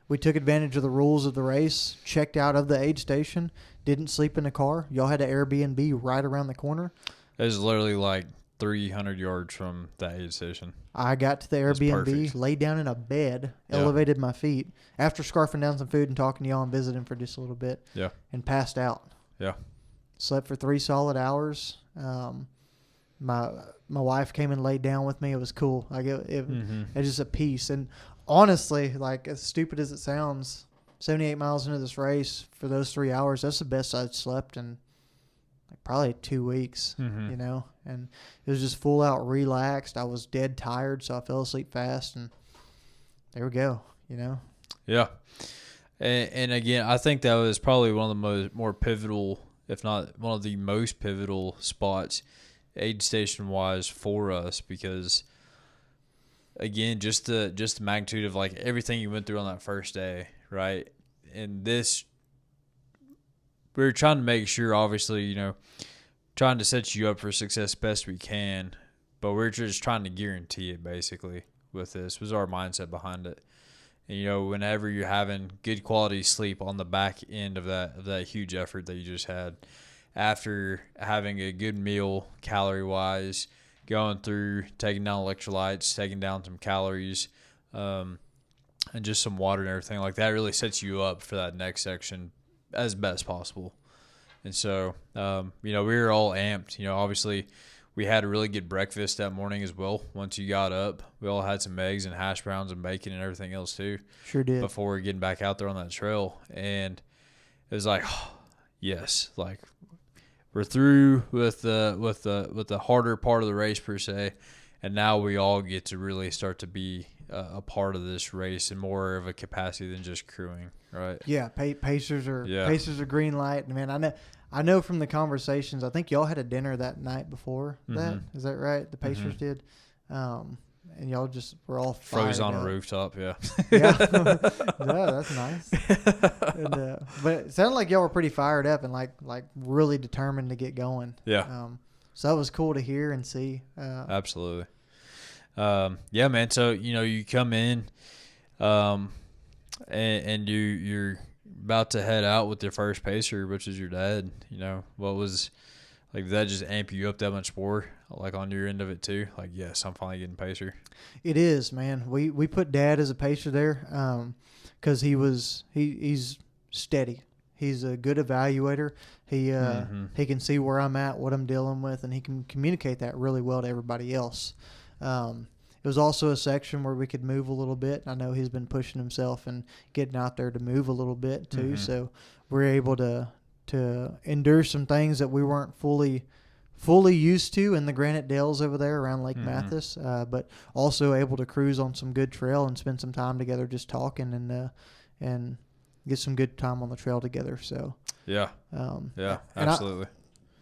We took advantage of the rules of the race, checked out of the aid station, didn't sleep in the car. Y'all had an Airbnb right around the corner. It was literally like 300 yards from that aid station. I got to the Airbnb, laid down in a bed, elevated my feet, after scarfing down some food and talking to y'all and visiting for just a little bit, and passed out. Yeah. Slept for 3 solid hours. My wife came and laid down with me. It was cool. Like it was just a peace. And honestly, like as stupid as it sounds, 78 miles into this race for those 3 hours, that's the best I'd slept in like probably 2 weeks, you know, and it was just full out relaxed. I was dead tired, so I fell asleep fast, and there we go, you know? Yeah. And again, I think that was probably one of the more pivotal, if not one of the most pivotal spots aid station wise for us, because again, just the magnitude of like everything you went through on that first day, right? And this, we were trying to make sure, obviously, you know, trying to set you up for success best we can, but we're just trying to guarantee it basically with this was our mindset behind it. And, you know, whenever you're having good quality sleep on the back end of that huge effort that you just had, after having a good meal calorie wise, going through taking down electrolytes, taking down some calories, and just some water and everything like that, really sets you up for that next section as best possible. And so, you know, we were all amped. You know, obviously we had a really good breakfast that morning as well. Once you got up, we all had some eggs and hash browns and bacon and everything else too. Sure did. Before getting back out there on that trail. And it was like, oh, yes, like we're through with the harder part of the race per se. And now we all get to really start to be a part of this race in more of a capacity than just crewing, right? Yeah, Pacers are green light. And man, I know from the conversations, I think y'all had a dinner that night before that. Is that right? The Pacers did. And y'all just were all froze on up. a rooftop, yeah. Yeah. Yeah, that's nice. And, but it sounded like y'all were pretty fired up and like really determined to get going. Yeah. So that was cool to hear and see. Absolutely. Yeah, man. So, you know, you come in and you're about to head out with your first pacer, which is your dad. You know, what was like, did that just amp you up that much more, like on your end of it too? Like, yes, I'm finally getting pacer. It is, man. We put Dad as a pacer there because he's steady. He's a good evaluator. He can see where I'm at, what I'm dealing with, and he can communicate that really well to everybody else. It was also a section where we could move a little bit. I know he's been pushing himself and getting out there to move a little bit too. So we're able to endure some things that we weren't fully used to in the Granite Dells over there around Lake Mathis, but also able to cruise on some good trail and spend some time together just talking and get some good time on the trail together. So yeah, absolutely.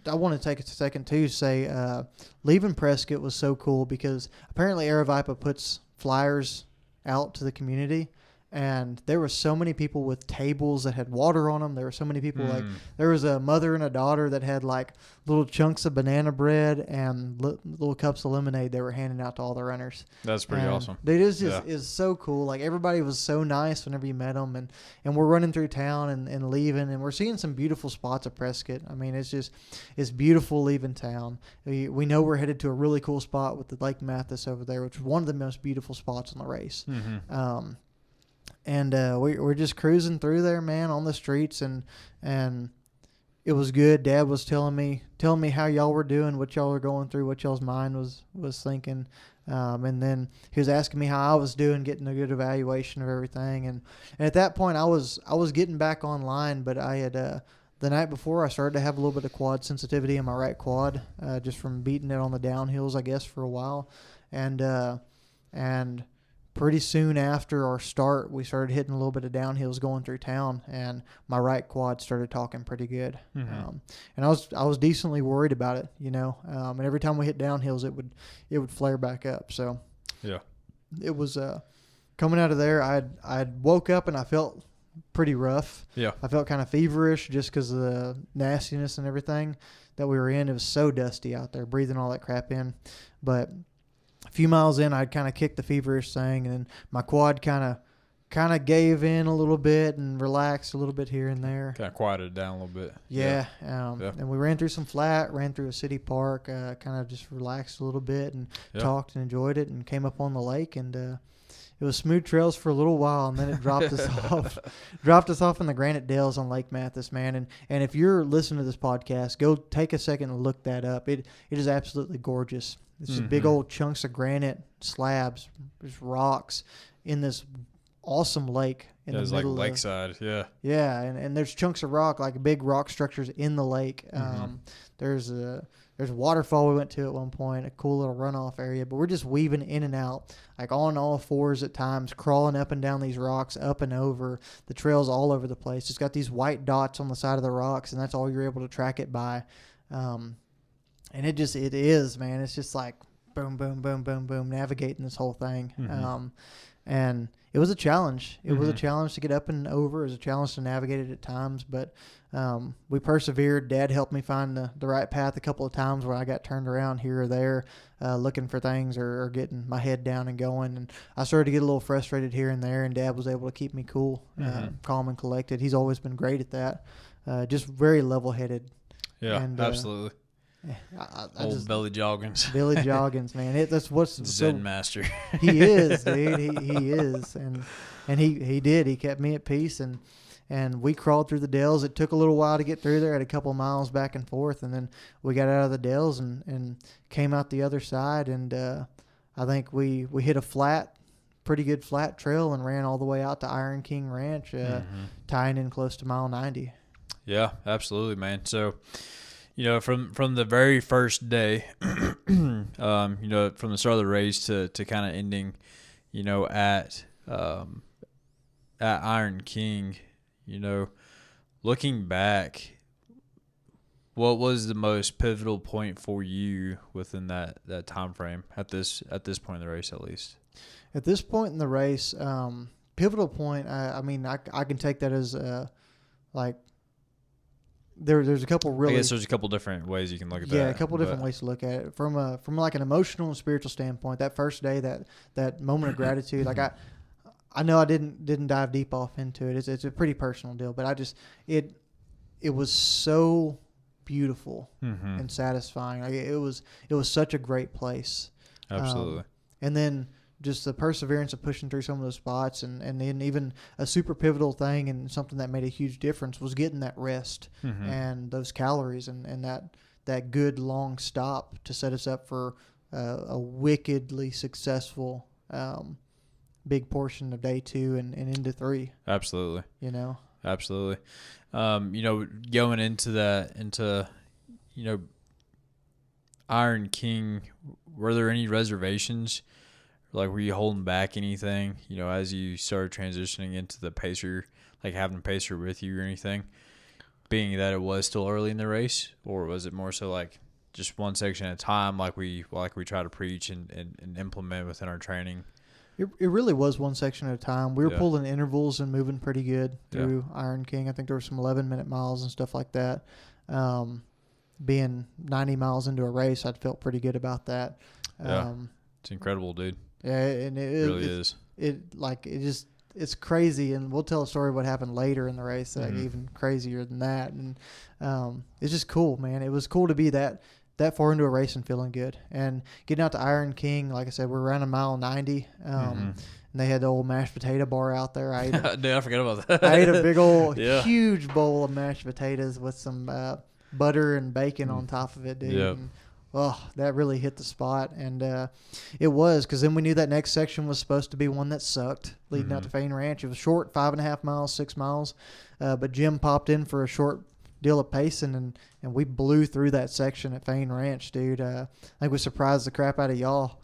I want to take a second too to say leaving Prescott was so cool because apparently Aravaipa puts flyers out to the community. And there were so many people with tables that had water on them. There were so many people like there was a mother and a daughter that had like little chunks of banana bread and little cups of lemonade they were handing out to all the runners. That's pretty awesome. Dude, is so cool. Like everybody was so nice whenever you met them. And we're running through town and leaving. And we're seeing some beautiful spots of Prescott. I mean, it's beautiful leaving town. We know we're headed to a really cool spot with the Lake Mathis over there, which is one of the most beautiful spots on the race. And we're just cruising through there, man, on the streets, and it was good. Dad was telling me how y'all were doing, what y'all were going through, what y'all's mind was thinking, and then he was asking me how I was doing, getting a good evaluation of everything, and at that point I was getting back online, but I had the night before I started to have a little bit of quad sensitivity in my right quad, just from beating it on the downhills, I guess, for a while, and pretty soon after our start, we started hitting a little bit of downhills going through town, and my right quad started talking pretty good. And I was decently worried about it, you know. And every time we hit downhills, it would flare back up. So yeah, it was coming out of there. I'd woke up and I felt pretty rough. Yeah, I felt kind of feverish just because of the nastiness and everything that we were in. It was so dusty out there, breathing all that crap in, but a few miles in, I'd kind of kicked the feverish thing, and then my quad kind of gave in a little bit and relaxed a little bit here and there. Kind of quieted down a little bit. Yeah. And we ran through some flat, ran through a city park, kind of just relaxed a little bit and talked and enjoyed it, and came up on the lake, and smooth trails for a little while, and then it dropped us off in the Granite Dells on Lake Mathis, man. And if you're listening to this podcast, go take a second and look that up. It is absolutely gorgeous. It's just big old chunks of granite slabs, just rocks in this awesome lake in the middle like lakeside, yeah, and there's chunks of rock, like big rock structures in the lake. There's a waterfall we went to at one point, a cool little runoff area, but we're just weaving in and out, like on all fours at times, crawling up and down these rocks, up and over. The trail's all over the place. It's got these white dots on the side of the rocks, and that's all you're able to track it by. And it is, man. It's just like boom, boom, boom, boom, boom, navigating this whole thing. And it was a challenge. It was a challenge to get up and over. It was a challenge to navigate it at times, but we persevered. Dad helped me find the right path a couple of times where I got turned around here or there, looking for things or getting my head down and going. And I started to get a little frustrated here and there, and Dad was able to keep me cool, calm and collected. He's always been great at that. Just very level-headed. Yeah, and, absolutely. Old Billy Joggins. Billy Joggins, man. That's what's Zen master. He is, dude. He is, and he did. He kept me at peace, and we crawled through the dells. It took a little while to get through there. Had a couple of miles back and forth, and then we got out of the dells and came out the other side. And I think we hit a pretty good flat trail and ran all the way out to Iron King Ranch, tying in close to mile 90. Yeah, absolutely, man. So, from the very first day, from the start of the race to kind of ending, at Iron King, looking back, what was the most pivotal point for you within that time frame at this point in the race, at least? At this point in the race, pivotal point. I can take that as like. There's a couple really. I guess there's a couple different ways you can look at that. Yeah, a couple different ways to look at it. From like an emotional and spiritual standpoint, that first day, that moment of gratitude, like I know I didn't dive deep off into it. It's a pretty personal deal, but it was so beautiful and satisfying. Like it was such a great place. Absolutely. And then just the perseverance of pushing through some of those spots, and then even a super pivotal thing and something that made a huge difference was getting that rest and those calories and that good long stop to set us up for a wickedly successful big portion of day 2 and into 3. Absolutely. Absolutely. Going into Iron King, were there any reservations? Like, were you holding back anything, as you started transitioning into the pacer, like having a pacer with you or anything, being that it was still early in the race? Or was it more so like just one section at a time, like we try to preach and implement within our training? It really was one section at a time. We were pulling intervals and moving pretty good through Iron King. I think there were some 11-minute miles and stuff like that. Being 90 miles into a race, I'd felt pretty good about that. It's incredible, dude. Yeah, and it really is. It's crazy, and we'll tell a story of what happened later in the race, like even crazier than that. And it's just cool, man. It was cool to be that far into a race and feeling good. And getting out to Iron King, like I said, we're around a mile 90. And they had the old mashed potato bar out there. I ate dude, I forgot about that. I ate a big old, huge bowl of mashed potatoes with some butter and bacon on top of it, dude. Yep. And, that really hit the spot. And it was, because then we knew that next section was supposed to be one that sucked, leading out to Fain Ranch. It was short, 5.5 miles, 6 miles. But Jim popped in for a short deal of pacing, and we blew through that section at Fain Ranch, dude. I think we surprised the crap out of y'all.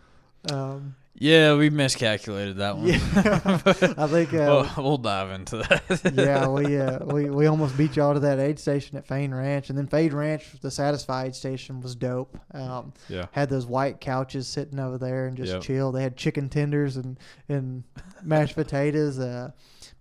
Yeah, we miscalculated that one. Yeah, I think we'll dive into that. Yeah, we almost beat y'all to that aid station at Fain Ranch, and then Fain Ranch, the Satisfied station, was dope. Had those white couches sitting over there and just chill. They had chicken tenders and mashed potatoes.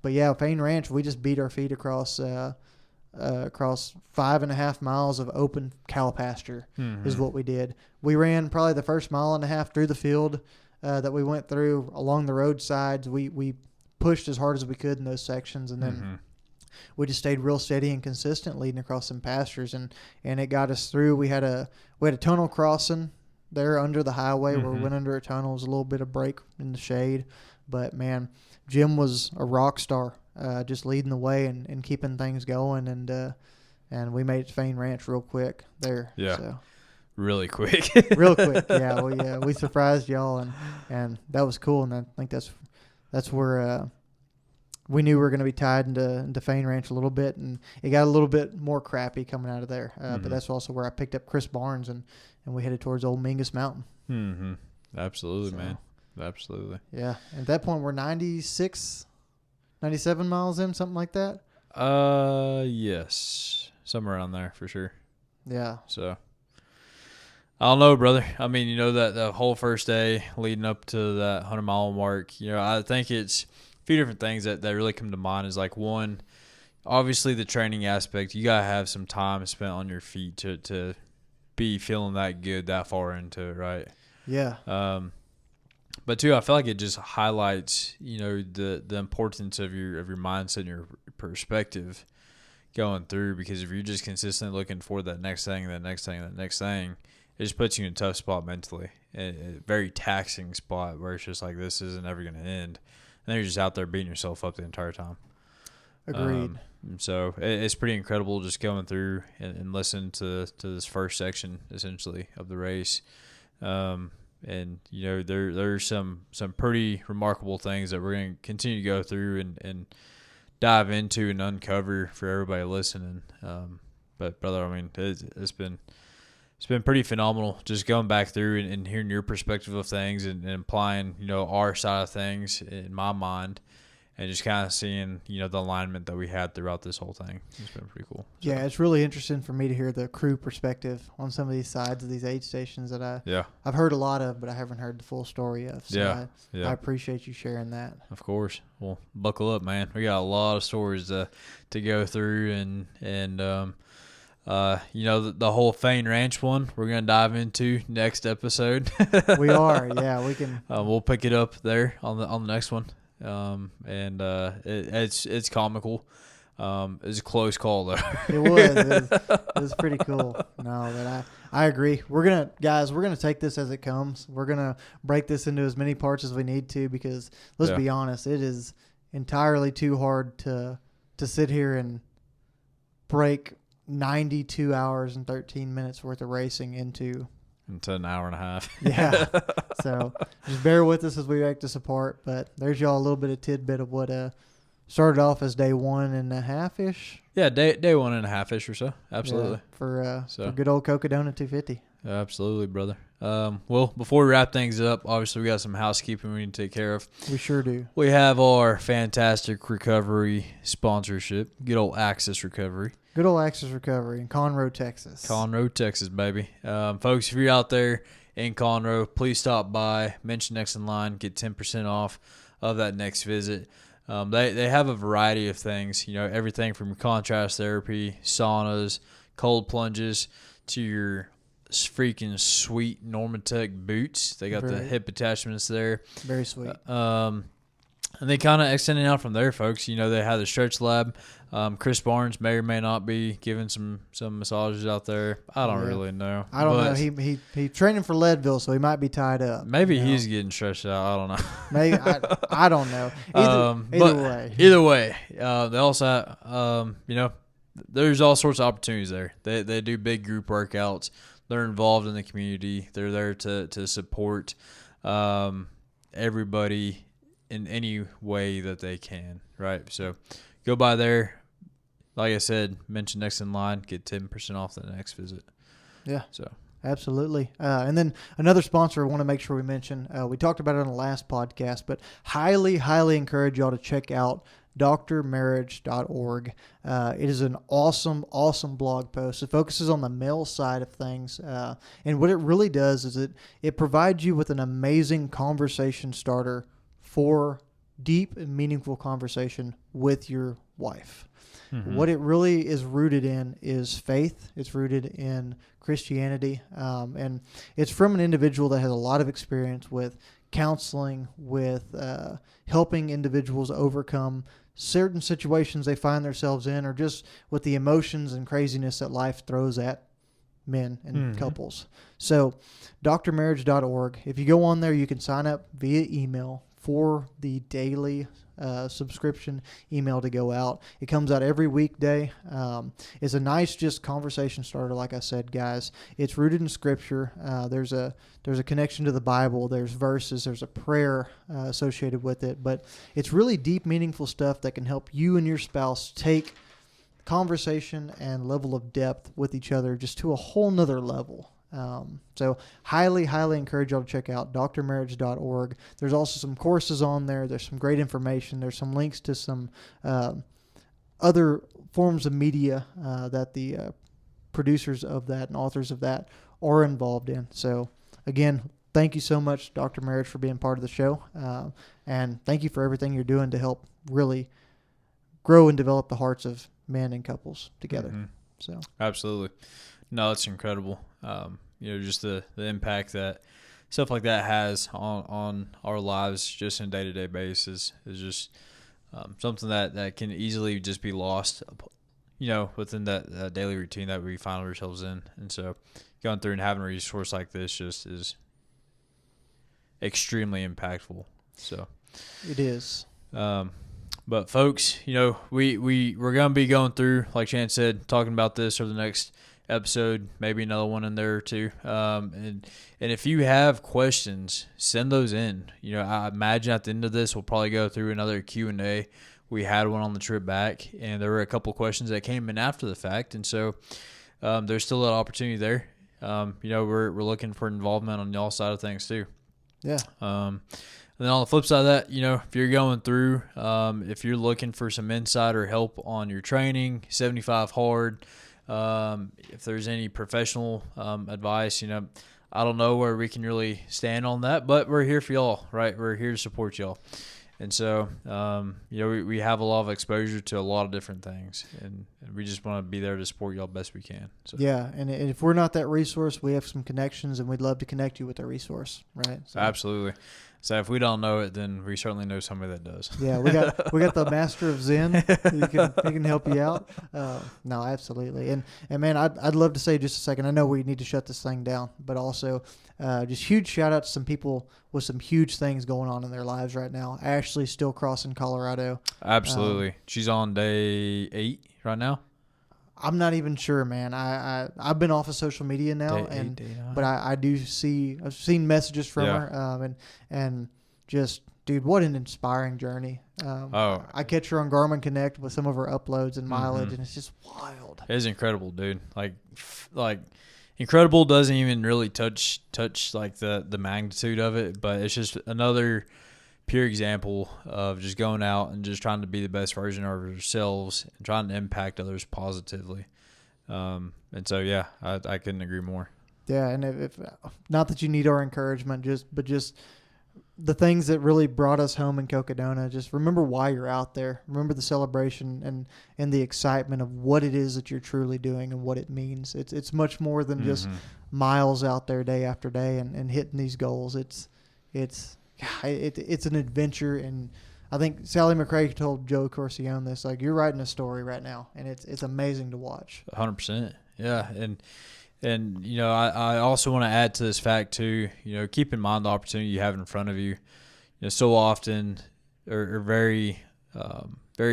But yeah, Fain Ranch, we just beat our feet across 5.5 miles of open cow pasture is what we did. We ran probably the first mile and a half through the field that we went through along the roadsides. We pushed as hard as we could in those sections, and then we just stayed real steady and consistent leading across some pastures, and it got us through. We had a tunnel crossing there under the highway where we went under a tunnel. It was a little bit of break in the shade. But, man, Jim was a rock star, just leading the way and keeping things going. And we made it to Fane Ranch real quick there. Yeah. So. Really quick. Real quick, yeah. We surprised y'all, and that was cool. And I think that's where we knew we were going to be tied into Fane Ranch a little bit, and it got a little bit more crappy coming out of there. But that's also where I picked up Chris Barnes, and we headed towards Old Mingus Mountain. Mm-hmm. Absolutely, man. Absolutely. Yeah. And at that point, we're 96, 97 miles in, something like that. Yes, somewhere around there for sure. Yeah. So. I don't know, brother. I mean, you know, that the whole first day leading up to that 100-mile mark, you know, I think it's a few different things that really come to mind is like, one, obviously the training aspect. You got to have some time spent on your feet to be feeling that good that far into it, right? Yeah. But two, I feel like it just highlights, you know, the importance of your mindset and your perspective going through, because if you're just consistently looking for that next thing, it just puts you in a tough spot mentally, a very taxing spot where it's just like, this isn't ever going to end. And then you're just out there beating yourself up the entire time. Agreed. So it's pretty incredible just going through and listening to this first section, essentially, of the race. And, you know, there's some pretty remarkable things that we're going to continue to go through and dive into and uncover for everybody listening. But, brother, I mean, it's been pretty phenomenal just going back through and hearing your perspective of things and applying, you know, our side of things in my mind, and just kind of seeing, you know, the alignment that we had throughout this whole thing. It's been pretty cool. So. Yeah, it's really interesting for me to hear the crew perspective on some of these sides of these aid stations that I've heard a lot of, but I haven't heard the full story of. So I appreciate you sharing that. Of course. Well, buckle up, man. We got a lot of stories to go through, and you know, the whole Fane Ranch one we're going to dive into next episode. We are, yeah. We can. We'll pick it up there on the next one. It's comical. It's a close call though. It was pretty cool. No, but I agree. We're gonna take this as it comes. We're gonna break this into as many parts as we need to, because let's be honest, it is entirely too hard to sit here and break 92 hours and 13 minutes worth of racing into an hour and a half. Yeah. So just bear with us as we make this apart. But there's y'all a little bit of tidbit of what started off as day 1.5-ish. Yeah, day 1.5-ish or so. Absolutely. Yeah, for good old Cocodona 250. Absolutely, brother. Well, before we wrap things up, obviously we got some housekeeping we need to take care of. We sure do. We have our fantastic recovery sponsorship, good old Access Recovery. Good old Access Recovery in Conroe, Texas. Conroe, Texas, baby. Folks, if you're out there in Conroe, please stop by, mention Next in Line, get 10% off of that next visit. They have a variety of things, you know, everything from contrast therapy, saunas, cold plunges, to your freaking sweet Normatec boots. They got the hip attachments there. Very sweet. And they kind of extending out from there, folks. You know, they have the stretch lab. Chris Barnes may or may not be giving some massages out there. I don't really know. I don't know. He training for Leadville, so he might be tied up. Maybe he's getting stretched out. I don't know. Maybe I don't know. Either way, they also you know, there's all sorts of opportunities there. They do big group workouts. They're involved in the community. They're there to support everybody in any way that they can, right? So go by there. Like I said, mention Next in Line, get 10% off the next visit. Yeah. So absolutely. And then another sponsor I want to make sure we mention, we talked about it on the last podcast, but highly, highly encourage y'all to check out drmarriage.org. It is an awesome, awesome blog post. It focuses on the male side of things. And what it really does is it provides you with an amazing conversation starter for deep and meaningful conversation with your wife. Mm-hmm. What it really is rooted in is faith. It's rooted in Christianity. And it's from an individual that has a lot of experience with counseling, with helping individuals overcome certain situations they find themselves in, or just with the emotions and craziness that life throws at men and couples. So drmarriage.org. If you go on there, you can sign up via email for the daily subscription email to go out. It comes out every weekday. It's a nice just conversation starter, like I said, guys. It's rooted in Scripture. There's a connection to the Bible. There's verses. There's a prayer associated with it. But it's really deep, meaningful stuff that can help you and your spouse take conversation and level of depth with each other just to a whole nother level. So highly encourage y'all to check out drmarriage.org. There's also some courses on there. There's some great information. There's some links to some other forms of media that the producers of that and authors of that are involved in. So again, thank you so much, Dr. Marriage, for being part of the show. And thank you for everything you're doing to help really grow and develop the hearts of men and couples together. So absolutely. No, it's incredible. Just the impact that stuff like that has on our lives just on a day-to-day basis is just something that can easily just be lost, within that daily routine that we find ourselves in. And so going through and having a resource like this just is extremely impactful. So it is. But folks, we're going to be going through, like Chance said, talking about this over the next episode, maybe another one in there or two. And if you have questions, send those in. I imagine at the end of this, we'll probably go through another Q&A. We had one on the trip back, and there were a couple questions that came in after the fact. And so there's still an opportunity there. We're looking for involvement on y'all side of things too. Yeah. And then on the flip side of that, if you're going through, if you're looking for some insight or help on your training, 75 hard, if there's any professional advice, I don't know where we can really stand on that, but we're here for y'all, right? We're here to support y'all. And so, we have a lot of exposure to a lot of different things, and we just want to be there to support y'all best we can. So. Yeah, and if we're not that resource, we have some connections, and we'd love to connect you with a resource, right? So. Absolutely. So if we don't know it, then we certainly know somebody that does. Yeah, we got the master of Zen. He can help you out. No, absolutely. And man, I'd love to say just a second. I know we need to shut this thing down, but also just huge shout out to some people with some huge things going on in their lives right now. Ashley's still crossing Colorado. Absolutely. She's on day 8 right now. I'm not even sure, man. I've been off of social media now, but I do see. I've seen messages from her, and just, dude, what an inspiring journey. I catch her on Garmin Connect with some of her uploads and mileage, and it's just wild. It is incredible, dude. Like incredible doesn't even really touch like the magnitude of it, but it's just another pure example of just going out and just trying to be the best version of ourselves and trying to impact others positively. And so, yeah, I couldn't agree more. Yeah. And if not that you need our encouragement, but just the things that really brought us home in Cocodona, just remember why you're out there. Remember the celebration and the excitement of what it is that you're truly doing and what it means. It's much more than just miles out there day after day and hitting these goals. It's an adventure, and I think Sally McRae told Joe Corcione this, like, you're writing a story right now, and it's amazing to watch. 100%. Yeah. And I also want to add to this fact too, keep in mind the opportunity you have in front of you. So often or very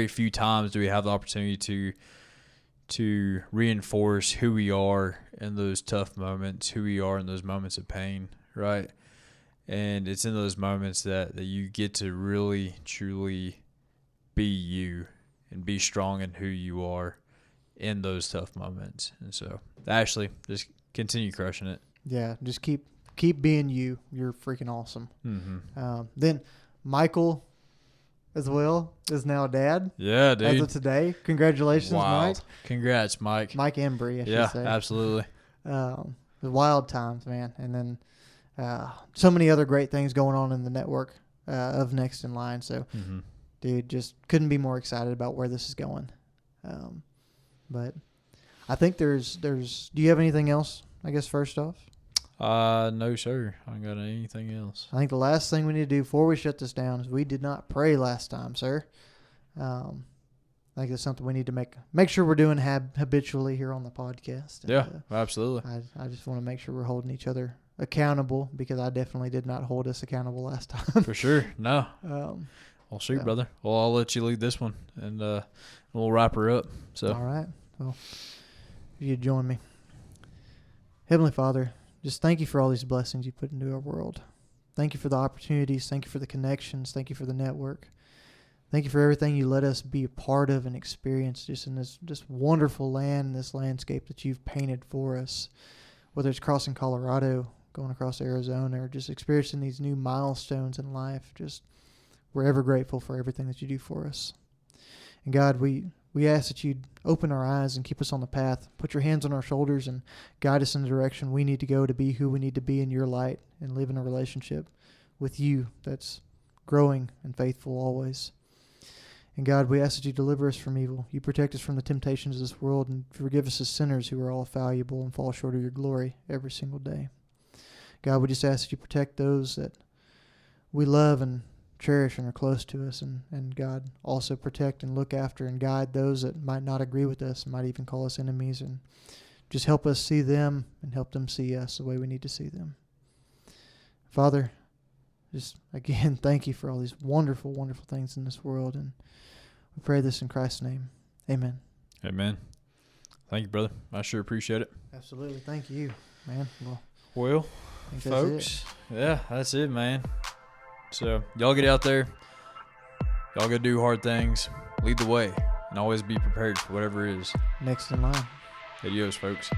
few times do we have the opportunity to reinforce who we are in those tough moments, who we are in those moments of pain, right? And it's in those moments that you get to really, truly be you and be strong in who you are in those tough moments. And so, Ashley, just continue crushing it. Yeah, just keep being you. You're freaking awesome. Mm-hmm. Then Michael as well is now a dad. Yeah, dude. As of today. Congratulations, Wild. Mike. Congrats, Mike. Mike Embry, I should say. Yeah, absolutely. Wild times, man. And then so many other great things going on in the network of Next in Line. So, dude, just couldn't be more excited about where this is going. But I think there's. Do you have anything else? I guess first off. No, sir. I ain't got anything else. I think the last thing we need to do before we shut this down is we did not pray last time, sir. I think that's something we need to make sure we're doing habitually here on the podcast. And, yeah, absolutely. I just want to make sure we're holding each other accountable, because I definitely did not hold us accountable last time. For sure. No. Well, shoot, yeah. brother. Well, I'll let you lead this one, and we'll wrap her up. So. All right. Well, if you'd join me. Heavenly Father, just thank you for all these blessings you put into our world. Thank you for the opportunities. Thank you for the connections. Thank you for the network. Thank you for everything you let us be a part of and experience just in this wonderful land, this landscape that you've painted for us, whether it's crossing Colorado, going across Arizona, or just experiencing these new milestones in life. Just we're ever grateful for everything that you do for us. And God, we ask that you'd open our eyes and keep us on the path, put your hands on our shoulders and guide us in the direction we need to go to be who we need to be in your light and live in a relationship with you that's growing and faithful always. And God, we ask that you deliver us from evil. You protect us from the temptations of this world and forgive us as sinners who are all fallible and fall short of your glory every single day. God, we just ask that you protect those that we love and cherish and are close to us. And God, also protect and look after and guide those that might not agree with us and might even call us enemies. And just help us see them and help them see us the way we need to see them. Father, just again, thank you for all these wonderful, wonderful things in this world. And we pray this in Christ's name. Amen. Amen. Thank you, brother. I sure appreciate it. Absolutely. Thank you, man. Well, folks, that's it, man. So y'all get out there. Y'all go do hard things. Lead the way. And always be prepared for whatever is next in line. Adios, folks.